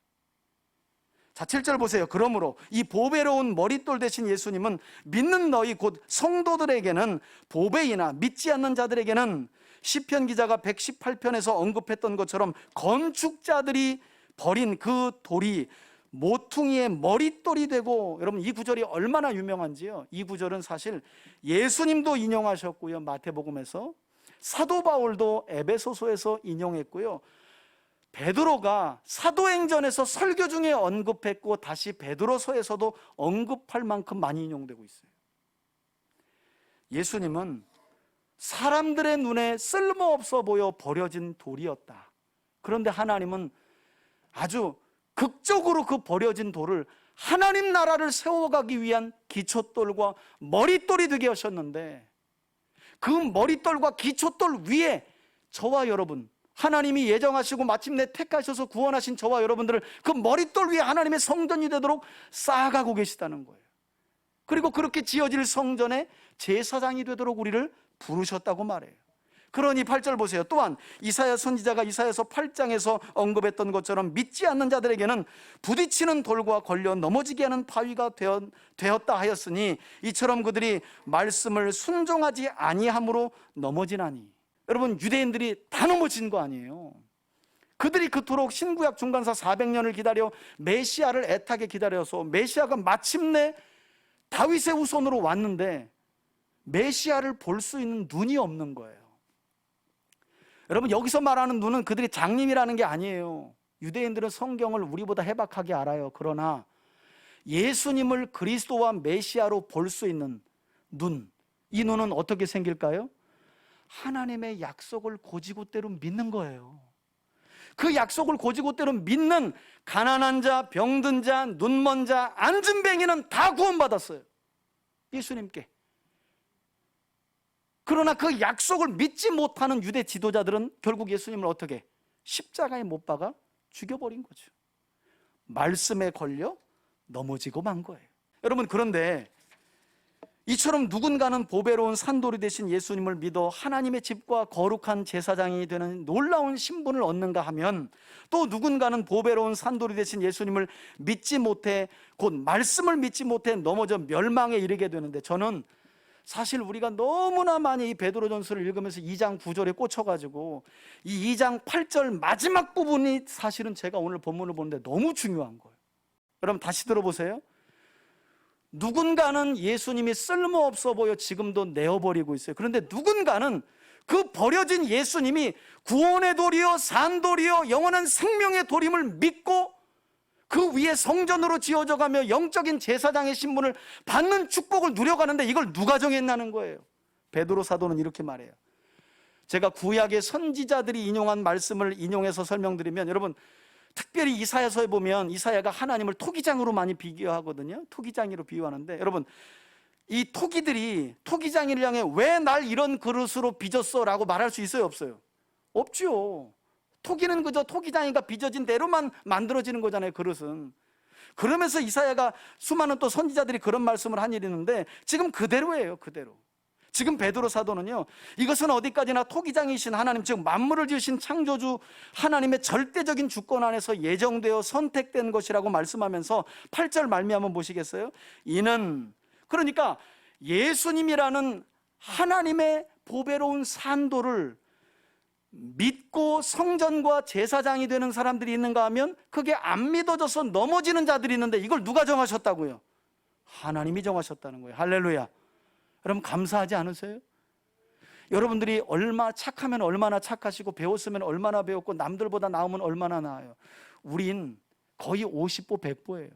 자, 7절 보세요. 그러므로 이 보배로운 머릿돌 대신 예수님은 믿는 너희 곧 성도들에게는 보배이나 믿지 않는 자들에게는 시편 기자가 118편에서 언급했던 것처럼 건축자들이 버린 그 돌이 모퉁이의 머릿돌이 되고, 여러분 이 구절이 얼마나 유명한지요. 이 구절은 사실 예수님도 인용하셨고요, 마태복음에서, 사도 바울도 에베소서에서 인용했고요, 베드로가 사도행전에서 설교 중에 언급했고 다시 베드로서에서도 언급할 만큼 많이 인용되고 있어요. 예수님은 사람들의 눈에 쓸모없어 보여 버려진 돌이었다. 그런데 하나님은 아주 극적으로 그 버려진 돌을 하나님 나라를 세워가기 위한 기초돌과 머릿돌이 되게 하셨는데, 그 머릿돌과 기초돌 위에 저와 여러분, 하나님이 예정하시고 마침내 택하셔서 구원하신 저와 여러분들을 그 머릿돌 위에 하나님의 성전이 되도록 쌓아가고 계시다는 거예요. 그리고 그렇게 지어질 성전의 제사장이 되도록 우리를 부르셨다고 말해요. 그러니 8절 보세요. 또한 이사야 선지자가 이사야서 8장에서 언급했던 것처럼 믿지 않는 자들에게는 부딪히는 돌과 걸려 넘어지게 하는 바위가 되었다 하였으니 이처럼 그들이 말씀을 순종하지 아니함으로 넘어지나니. 여러분, 유대인들이 다 넘어진 거 아니에요. 그들이 그토록 신구약 중간사 400년을 기다려 메시아를 애타게 기다려서 메시아가 마침내 다윗의 후손으로 왔는데 메시아를 볼 수 있는 눈이 없는 거예요. 여러분, 여기서 말하는 눈은 그들이 장님이라는 게 아니에요. 유대인들은 성경을 우리보다 해박하게 알아요. 그러나 예수님을 그리스도와 메시아로 볼 수 있는 눈, 이 눈은 어떻게 생길까요? 하나님의 약속을 고지고대로 믿는 거예요. 그 약속을 고지고대로 믿는 가난한 자, 병든 자, 눈먼 자, 안진뱅이는 다 구원받았어요, 예수님께. 그러나 그 약속을 믿지 못하는 유대 지도자들은 결국 예수님을 어떻게? 십자가에 못 박아 죽여버린 거죠. 말씀에 걸려 넘어지고 만 거예요. 여러분, 그런데 이처럼 누군가는 보배로운 산돌이 되신 예수님을 믿어 하나님의 집과 거룩한 제사장이 되는 놀라운 신분을 얻는가 하면, 또 누군가는 보배로운 산돌이 되신 예수님을 믿지 못해, 곧 말씀을 믿지 못해 넘어져 멸망에 이르게 되는데, 저는 사실 우리가 너무나 많이 이 베드로전서를 읽으면서 2장 9절에 꽂혀가지고 이 2장 8절 마지막 부분이 사실은 제가 오늘 본문을 보는데 너무 중요한 거예요. 여러분, 다시 들어보세요. 누군가는 예수님이 쓸모없어 보여 지금도 내어버리고 있어요. 그런데 누군가는 그 버려진 예수님이 구원의 돌이요 산돌이요 영원한 생명의 돌임을 믿고 그 위에 성전으로 지어져 가며 영적인 제사장의 신분을 받는 축복을 누려가는데, 이걸 누가 정했냐는 거예요. 베드로 사도는 이렇게 말해요. 제가 구약의 선지자들이 인용한 말씀을 인용해서 설명드리면, 여러분, 특별히 이사야서에 보면 이사야가 하나님을 토기장으로 많이 비교하거든요. 토기장이로 비유하는데, 여러분, 이 토기들이 토기장이를 향해 왜 날 이런 그릇으로 빚었어? 라고 말할 수 있어요, 없어요? 없죠. 토기는 그저 토기장이가 빚어진 대로만 만들어지는 거잖아요, 그릇은. 그러면서 이사야가 수많은 또 선지자들이 그런 말씀을 한 일이 있는데, 지금 그대로예요, 그대로. 지금 베드로 사도는요, 이것은 어디까지나 토기장이신 하나님, 즉 만물을 지으신 창조주 하나님의 절대적인 주권 안에서 예정되어 선택된 것이라고 말씀하면서 8절 말미 한번 보시겠어요? 이는, 그러니까 예수님이라는 하나님의 보배로운 산도를 믿고 성전과 제사장이 되는 사람들이 있는가 하면 그게 안 믿어져서 넘어지는 자들이 있는데, 이걸 누가 정하셨다고요? 하나님이 정하셨다는 거예요. 할렐루야. 여러분, 감사하지 않으세요? 여러분들이 얼마 착하면 얼마나 착하시고 배웠으면 얼마나 배웠고 남들보다 나으면 얼마나 나아요. 우린 거의 50보 100보예요.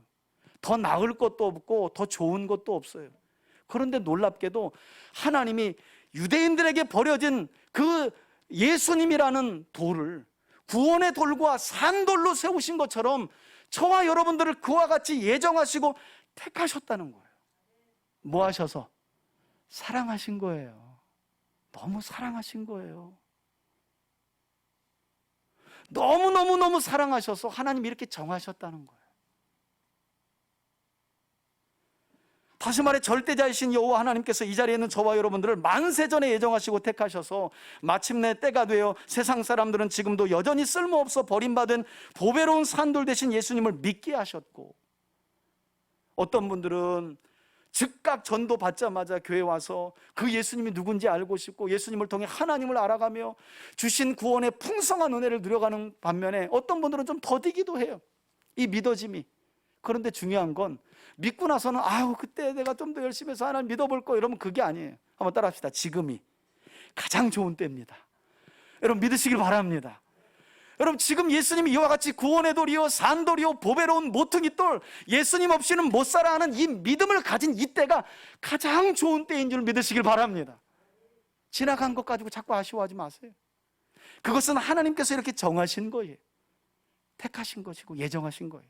더 나을 것도 없고 더 좋은 것도 없어요. 그런데 놀랍게도 하나님이 유대인들에게 버려진 그 예수님이라는 돌을 구원의 돌과 산돌로 세우신 것처럼 저와 여러분들을 그와 같이 예정하시고 택하셨다는 거예요. 뭐 하셔서? 사랑하신 거예요. 너무 사랑하신 거예요. 너무너무너무 사랑하셔서 하나님이 이렇게 정하셨다는 거예요. 다시 말해, 절대자이신 여호와 하나님께서 이 자리에 있는 저와 여러분들을 만세전에 예정하시고 택하셔서 마침내 때가 되어 세상 사람들은 지금도 여전히 쓸모없어 버림받은 보배로운 산돌 되신 예수님을 믿게 하셨고, 어떤 분들은 즉각 전도 받자마자 교회 와서 그 예수님이 누군지 알고 싶고 예수님을 통해 하나님을 알아가며 주신 구원의 풍성한 은혜를 누려가는 반면에, 어떤 분들은 좀 더디기도 해요, 이 믿어짐이. 그런데 중요한 건 믿고 나서는 아유 그때 내가 좀 더 열심히 해서 하나님 믿어볼 거 이러면 그게 아니에요. 한번 따라합시다. 지금이 가장 좋은 때입니다. 여러분 믿으시길 바랍니다. 여러분 지금 예수님이 이와 같이 구원의 돌이요 산돌이요 보배로운 모퉁이 돌, 예수님 없이는 못 살아 하는 이 믿음을 가진 이때가 가장 좋은 때인 줄 믿으시길 바랍니다. 지나간 것 가지고 자꾸 아쉬워하지 마세요. 그것은 하나님께서 이렇게 정하신 거예요. 택하신 것이고 예정하신 거예요.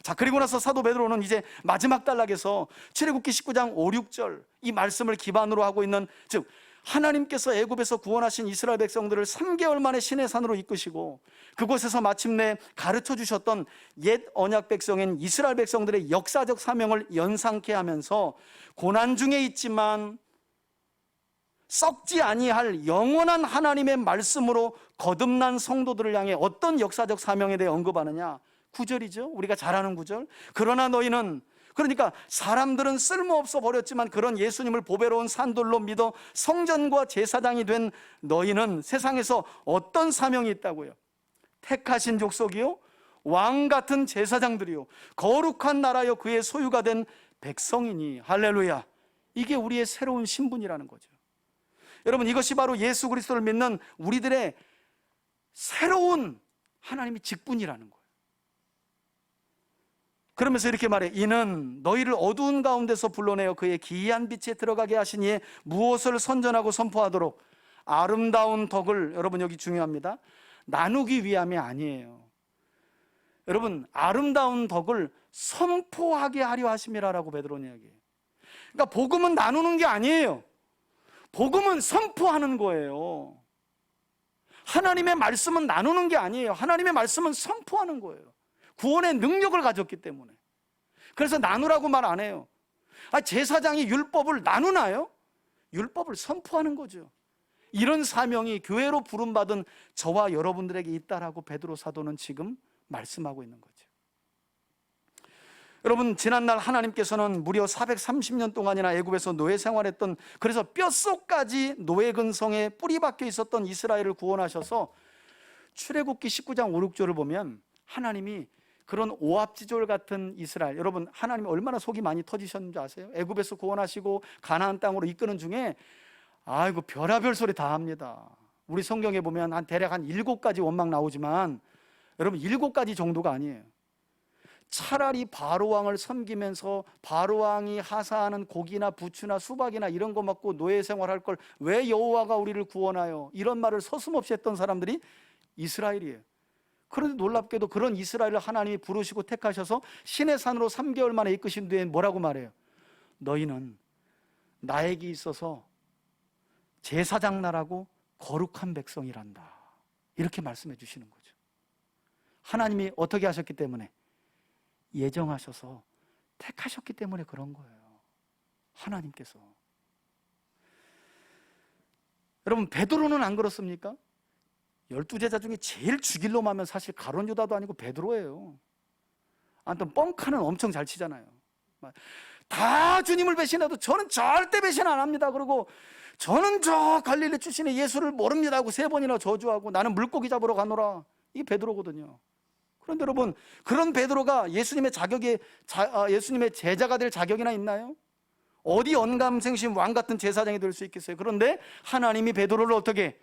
자, 그리고 나서 사도 베드로는 이제 마지막 단락에서 출애굽기 19장 5, 6절 이 말씀을 기반으로 하고 있는, 즉 하나님께서 애굽에서 구원하신 이스라엘 백성들을 3개월 만에 시내산으로 이끄시고 그곳에서 마침내 가르쳐 주셨던 옛 언약 백성인 이스라엘 백성들의 역사적 사명을 연상케 하면서 고난 중에 있지만 썩지 아니할 영원한 하나님의 말씀으로 거듭난 성도들을 향해 어떤 역사적 사명에 대해 언급하느냐, 9절이죠. 우리가 잘 아는 9절. 그러나 너희는, 그러니까 사람들은 쓸모없어 버렸지만 그런 예수님을 보배로운 산돌로 믿어 성전과 제사장이 된 너희는 세상에서 어떤 사명이 있다고요? 택하신 족속이요 왕같은 제사장들이요 거룩한 나라여 그의 소유가 된 백성이니. 할렐루야. 이게 우리의 새로운 신분이라는 거죠. 여러분 이것이 바로 예수 그리스도를 믿는 우리들의 새로운 하나님의 직분이라는 거예요. 그러면서 이렇게 말해, 이는 너희를 어두운 가운데서 불러내어 그의 기이한 빛에 들어가게 하시니 무엇을 선전하고 선포하도록 아름다운 덕을, 여러분 여기 중요합니다, 나누기 위함이 아니에요. 여러분 아름다운 덕을 선포하게 하려 하심이라라고 베드로는 이야기해요. 그러니까 복음은 나누는 게 아니에요. 복음은 선포하는 거예요. 하나님의 말씀은 나누는 게 아니에요. 하나님의 말씀은 선포하는 거예요. 구원의 능력을 가졌기 때문에. 그래서 나누라고 말 안 해요. 제사장이 율법을 나누나요? 율법을 선포하는 거죠. 이런 사명이 교회로 부름받은 저와 여러분들에게 있다라고 베드로 사도는 지금 말씀하고 있는 거죠. 여러분 지난날 하나님께서는 무려 430년 동안이나 애굽에서 노예 생활했던, 그래서 뼛속까지 노예 근성에 뿌리 박혀 있었던 이스라엘을 구원하셔서 출애굽기 19장 5, 6절을 보면 하나님이 그런 오합지졸 같은 이스라엘, 여러분 하나님이 얼마나 속이 많이 터지셨는지 아세요? 애굽에서 구원하시고 가나안 땅으로 이끄는 중에 아이고 별의별 소리 다 합니다. 우리 성경에 보면 대략 한 7가지 원망 나오지만 여러분 7가지 정도가 아니에요. 차라리 바로왕을 섬기면서 바로왕이 하사하는 고기나 부추나 수박이나 이런 거 먹고 노예 생활할 걸 왜 여호와가 우리를 구원하여, 이런 말을 서슴없이 했던 사람들이 이스라엘이에요. 그런데 놀랍게도 그런 이스라엘을 하나님이 부르시고 택하셔서 시내산으로 3개월 만에 이끄신 뒤에 뭐라고 말해요? 너희는 나에게 있어서 제사장 나라고 거룩한 백성이란다. 이렇게 말씀해 주시는 거죠. 하나님이 어떻게 하셨기 때문에? 예정하셔서 택하셨기 때문에 그런 거예요. 하나님께서. 여러분 베드로는 안 그렇습니까? 12제자 중에 제일 죽일 놈 하면 사실 가룟 유다도 아니고 베드로예요. 아무튼 뻥카는 엄청 잘 치잖아요. 다 주님을 배신해도 저는 절대 배신 안 합니다. 그리고 저는 저 갈릴리 출신의 예수를 모릅니다 하고 3번이나 저주하고 나는 물고기 잡으러 가노라. 이게 베드로거든요. 그런데 여러분 그런 베드로가 예수님의 예수님의 제자가 될 자격이나 있나요? 어디 언감생심 왕 같은 제사장이 될 수 있겠어요? 그런데 하나님이 베드로를 어떻게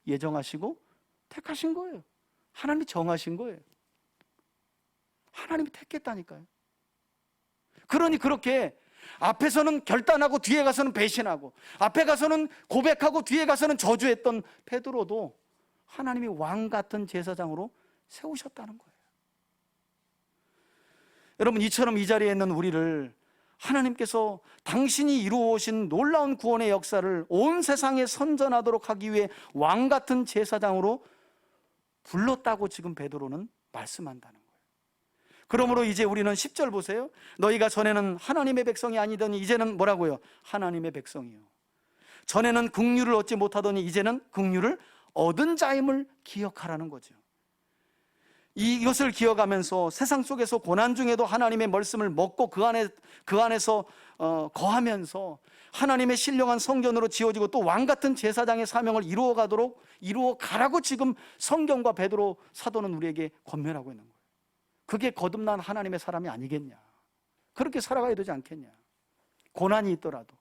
예정하시고 택하신 거예요. 하나님이 정하신 거예요. 하나님이 택했다니까요. 그러니 그렇게 앞에서는 결단하고 뒤에 가서는 배신하고 앞에 가서는 고백하고 뒤에 가서는 저주했던 베드로도 하나님이 왕 같은 제사장으로 세우셨다는 거예요. 여러분 이처럼 이 자리에 있는 우리를 하나님께서 당신이 이루어오신 놀라운 구원의 역사를 온 세상에 선전하도록 하기 위해 왕 같은 제사장으로 불렀다고 지금 베드로는 말씀한다는 거예요. 그러므로 이제 우리는 10절 보세요. 너희가 전에는 하나님의 백성이 아니더니 이제는 뭐라고요? 하나님의 백성이요. 전에는 긍휼을 얻지 못하더니 이제는 긍휼을 얻은 자임을 기억하라는 거죠. 이것을 기억하면서 세상 속에서 고난 중에도 하나님의 말씀을 먹고 그 안에서 거하면서 하나님의 신령한 성전으로 지어지고 또 왕같은 제사장의 사명을 이루어 가라고 지금 성경과 베드로 사도는 우리에게 권면하고 있는 거예요. 그게 거듭난 하나님의 사람이 아니겠냐? 그렇게 살아가야 되지 않겠냐? 고난이 있더라도.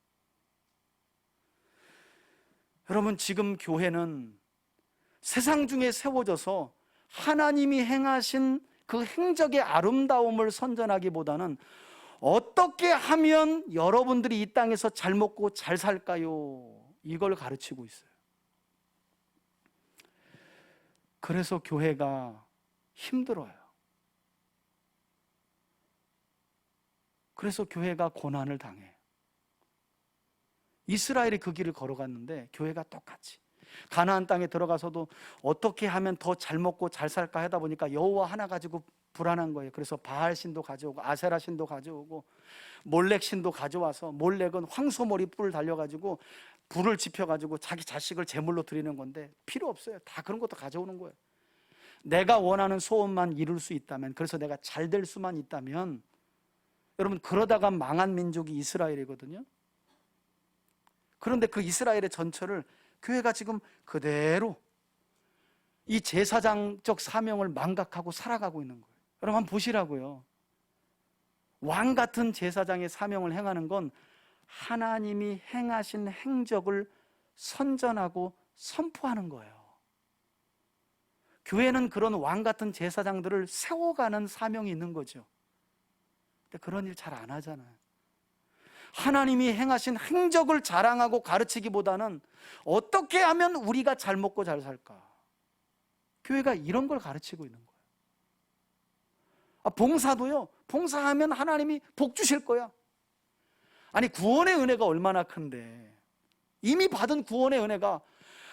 여러분, 지금 교회는 세상 중에 세워져서 하나님이 행하신 그 행적의 아름다움을 선전하기보다는 어떻게 하면 여러분들이 이 땅에서 잘 먹고 잘 살까요? 이걸 가르치고 있어요. 그래서 교회가 힘들어요. 그래서 교회가 고난을 당해. 이스라엘이 그 길을 걸어갔는데 교회가 똑같이 가나안 땅에 들어가서도 어떻게 하면 더 잘 먹고 잘 살까 하다 보니까 여호와 하나 가지고 불안한 거예요. 그래서 바알 신도 가져오고 아세라 신도 가져오고 몰렉 신도 가져와서, 몰렉은 황소머리 뿔을 달려가지고 불을 지펴가지고 자기 자식을 제물로 드리는 건데 필요 없어요. 다 그런 것도 가져오는 거예요. 내가 원하는 소원만 이룰 수 있다면, 그래서 내가 잘 될 수만 있다면, 여러분, 그러다가 망한 민족이 이스라엘이거든요. 그런데 그 이스라엘의 전철을 교회가 지금 그대로 이 제사장적 사명을 망각하고 살아가고 있는 거예요. 여러분, 한번 보시라고요. 왕 같은 제사장의 사명을 행하는 건 하나님이 행하신 행적을 선전하고 선포하는 거예요. 교회는 그런 왕 같은 제사장들을 세워가는 사명이 있는 거죠. 근데 그런 일 잘 안 하잖아요. 하나님이 행하신 행적을 자랑하고 가르치기보다는 어떻게 하면 우리가 잘 먹고 잘 살까? 교회가 이런 걸 가르치고 있는 거예요. 봉사도요, 봉사하면 하나님이 복 주실 거야. 아니, 구원의 은혜가 얼마나 큰데, 이미 받은 구원의 은혜가,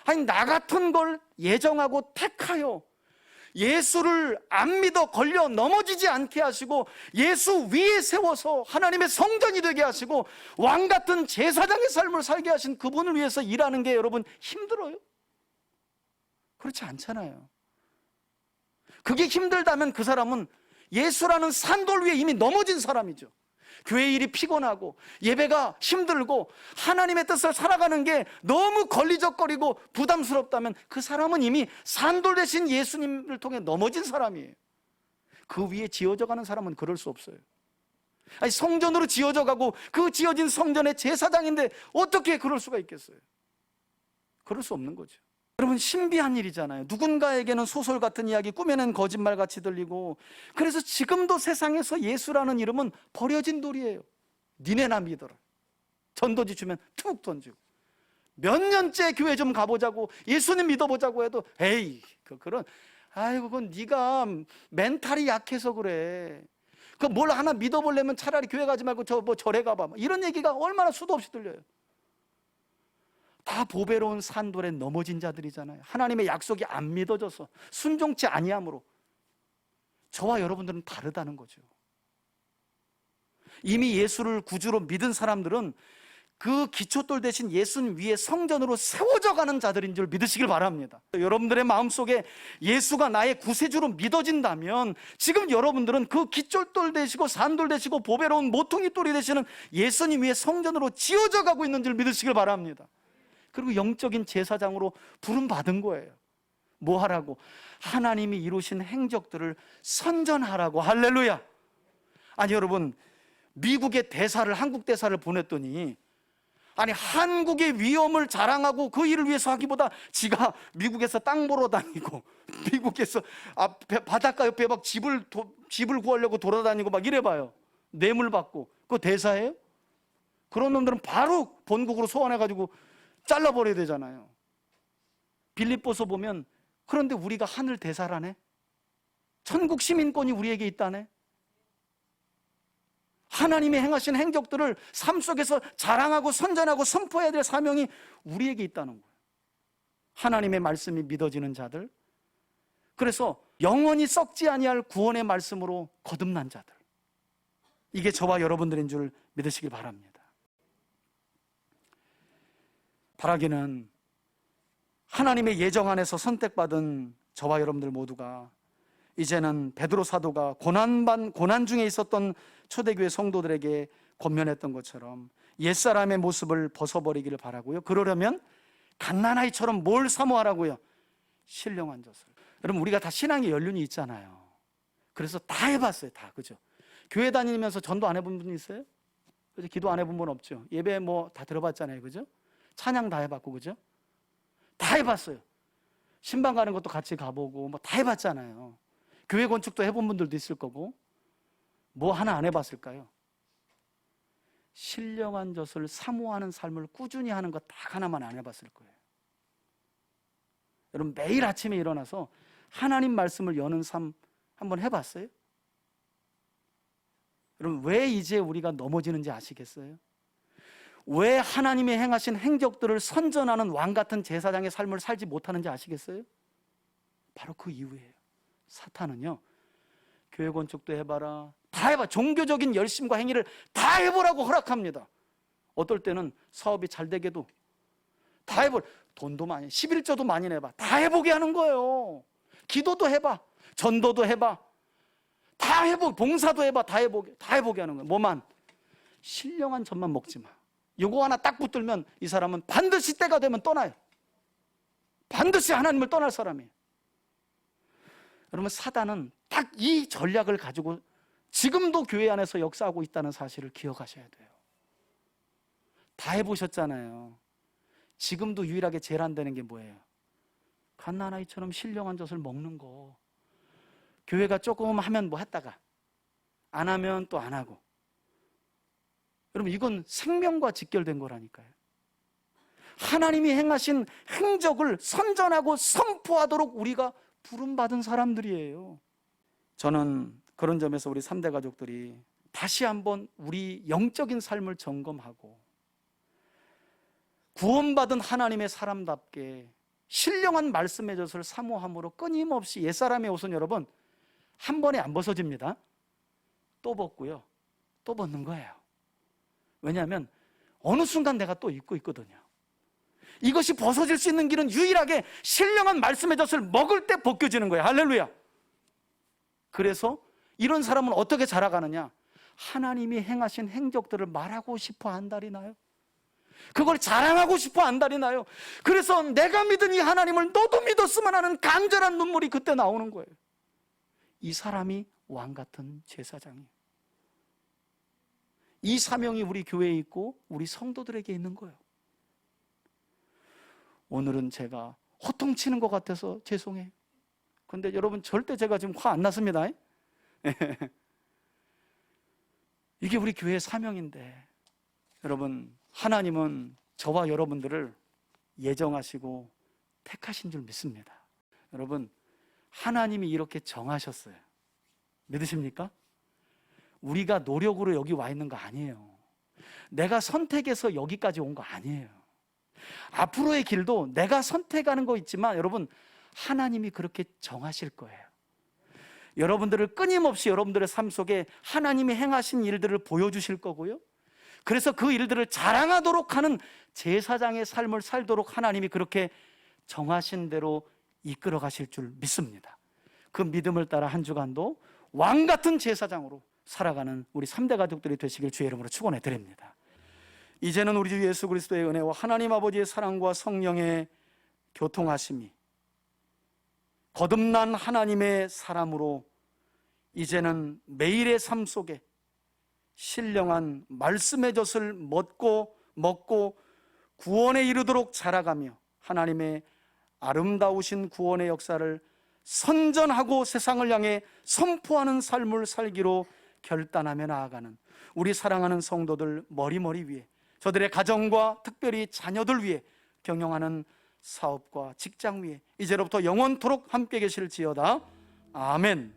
아니, 나 같은 걸 예정하고 택하여 예수를 안 믿어 걸려 넘어지지 않게 하시고 예수 위에 세워서 하나님의 성전이 되게 하시고 왕 같은 제사장의 삶을 살게 하신 그분을 위해서 일하는 게 여러분 힘들어요? 그렇지 않잖아요. 그게 힘들다면 그 사람은 예수라는 산돌 위에 이미 넘어진 사람이죠. 교회 일이 피곤하고 예배가 힘들고 하나님의 뜻을 살아가는 게 너무 걸리적거리고 부담스럽다면 그 사람은 이미 산돌 대신 예수님을 통해 넘어진 사람이에요. 그 위에 지어져 가는 사람은 그럴 수 없어요. 아니, 성전으로 지어져 가고 그 지어진 성전의 제사장인데 어떻게 그럴 수가 있겠어요? 그럴 수 없는 거죠. 여러분, 신비한 일이잖아요. 누군가에게는 소설 같은 이야기, 꾸며낸 거짓말같이 들리고, 그래서 지금도 세상에서 예수라는 이름은 버려진 돌이에요. 니네나 믿어라. 전도지 주면 툭 던지고, 몇 년째 교회 좀 가보자고, 예수님 믿어보자고 해도 에이, 그건 아이고, 그건 네가 멘탈이 약해서 그래. 그 뭘 하나 믿어보려면 차라리 교회 가지 말고 절에 가봐. 이런 얘기가 얼마나 수도 없이 들려요. 다 보배로운 산돌에 넘어진 자들이잖아요. 하나님의 약속이 안 믿어져서 순종치 아니함으로. 저와 여러분들은 다르다는 거죠. 이미 예수를 구주로 믿은 사람들은 그 기초돌 대신 예수님 위에 성전으로 세워져 가는 자들인 줄 믿으시길 바랍니다. 여러분들의 마음속에 예수가 나의 구세주로 믿어진다면 지금 여러분들은 그 기초돌 되시고 산돌 되시고 보배로운 모퉁이 돌이 되시는 예수님 위에 성전으로 지어져 가고 있는 줄 믿으시길 바랍니다. 그리고 영적인 제사장으로 부름받은 거예요. 뭐 하라고? 하나님이 이루신 행적들을 선전하라고. 할렐루야. 아니, 여러분, 미국의 대사를, 한국 대사를 보냈더니, 아니, 한국의 위엄을 자랑하고 그 일을 위해서 하기보다 지가 미국에서 땅 보러 다니고 미국에서 바닷가 옆에 막 집을 구하려고 돌아다니고 막 이래봐요. 뇌물 받고. 그거 대사예요? 그런 놈들은 바로 본국으로 소환해가지고 잘라버려야 되잖아요. 빌립보서 보면, 그런데 우리가 하늘 대사라네? 천국 시민권이 우리에게 있다네? 하나님이 행하신 행적들을 삶 속에서 자랑하고 선전하고 선포해야 될 사명이 우리에게 있다는 거예요. 하나님의 말씀이 믿어지는 자들, 그래서 영원히 썩지 아니할 구원의 말씀으로 거듭난 자들, 이게 저와 여러분들인 줄 믿으시길 바랍니다. 바라기는 하나님의 예정 안에서 선택받은 저와 여러분들 모두가 이제는 베드로 사도가 고난 중에 있었던 초대교회 성도들에게 권면했던 것처럼 옛사람의 모습을 벗어버리기를 바라고요. 그러려면 갓난아이처럼 뭘 사모하라고요? 신령한 젖을. 여러분, 우리가 다 신앙의 연륜이 있잖아요. 그래서 다 해봤어요. 다. 그죠? 교회 다니면서 전도 안 해본 분 있어요? 그죠? 기도 안 해본 분 없죠? 예배 뭐 다 들어봤잖아요. 그죠? 찬양 다 해봤고, 그죠? 다 해봤어요. 신방 가는 것도 같이 가보고 뭐 다 해봤잖아요. 교회 건축도 해본 분들도 있을 거고. 뭐 하나 안 해봤을까요? 신령한 젖을 사모하는 삶을 꾸준히 하는 것 딱 하나만 안 해봤을 거예요. 여러분, 매일 아침에 일어나서 하나님 말씀을 여는 삶 한번 해봤어요? 여러분, 왜 이제 우리가 넘어지는지 아시겠어요? 왜 하나님이 행하신 행적들을 선전하는 왕같은 제사장의 삶을 살지 못하는지 아시겠어요? 바로 그 이유예요. 사탄은요, 교회 건축도 해봐라, 다 해봐, 종교적인 열심과 행위를 다 해보라고 허락합니다. 어떨 때는 사업이 잘 되게도 다 해볼, 돈도 많이, 11조도 많이 내봐, 다 해보게 하는 거예요. 기도도 해봐, 전도도 해봐, 다 해보게, 봉사도 해봐, 다 해보게 하는 거예요. 뭐만? 신령한 젖만 먹지 마. 요거 하나 딱 붙들면 이 사람은 반드시 때가 되면 떠나요. 반드시 하나님을 떠날 사람이에요. 여러분, 사단은 딱 이 전략을 가지고 지금도 교회 안에서 역사하고 있다는 사실을 기억하셔야 돼요. 다 해보셨잖아요. 지금도 유일하게 제일 안 되는 게 뭐예요? 갓난아이처럼 신령한 젖을 먹는 거. 교회가 조금 하면 뭐 했다가 안 하면 또 안 하고. 여러분, 이건 생명과 직결된 거라니까요. 하나님이 행하신 행적을 선전하고 선포하도록 우리가 부름받은 사람들이에요. 저는 그런 점에서 우리 3대 가족들이 다시 한번 우리 영적인 삶을 점검하고 구원받은 하나님의 사람답게 신령한 말씀의 젖을 사모함으로 끊임없이, 옛사람의 옷은 여러분 한 번에 안 벗어집니다. 또 벗고요, 또 벗는 거예요. 왜냐하면 어느 순간 내가 또 입고 있거든요. 이것이 벗어질 수 있는 길은 유일하게 신령한 말씀의 젖을 먹을 때 벗겨지는 거예요. 할렐루야. 그래서 이런 사람은 어떻게 자라가느냐? 하나님이 행하신 행적들을 말하고 싶어 한달이 나요. 그걸 자랑하고 싶어 한달이 나요. 그래서 내가 믿은 이 하나님을 너도 믿었으면 하는 간절한 눈물이 그때 나오는 거예요. 이 사람이 왕같은 제사장이에요. 이 사명이 우리 교회에 있고 우리 성도들에게 있는 거예요. 오늘은 제가 호통치는 것 같아서 죄송해요. 근데 여러분, 절대 제가 지금 화 안 났습니다. 이게 우리 교회의 사명인데, 여러분, 하나님은 저와 여러분들을 예정하시고 택하신 줄 믿습니다. 여러분, 하나님이 이렇게 정하셨어요. 믿으십니까? 우리가 노력으로 여기 와 있는 거 아니에요. 내가 선택해서 여기까지 온 거 아니에요. 앞으로의 길도 내가 선택하는 거 있지만 여러분, 하나님이 그렇게 정하실 거예요. 여러분들을 끊임없이 여러분들의 삶 속에 하나님이 행하신 일들을 보여주실 거고요, 그래서 그 일들을 자랑하도록 하는 제사장의 삶을 살도록 하나님이 그렇게 정하신 대로 이끌어 가실 줄 믿습니다. 그 믿음을 따라 한 주간도 왕같은 제사장으로 살아가는 우리 3대 가족들이 되시길 주의 이름으로 축원해 드립니다. 이제는 우리 주 예수 그리스도의 은혜와 하나님 아버지의 사랑과 성령의 교통하심이 거듭난 하나님의 사람으로 이제는 매일의 삶 속에 신령한 말씀의 젖을 먹고 구원에 이르도록 자라가며 하나님의 아름다우신 구원의 역사를 선전하고 세상을 향해 선포하는 삶을 살기로 결단하며 나아가는 우리 사랑하는 성도들 머리머리 위에, 저들의 가정과 특별히 자녀들 위에, 경영하는 사업과 직장 위에 이제로부터 영원토록 함께 계실지어다. 아멘.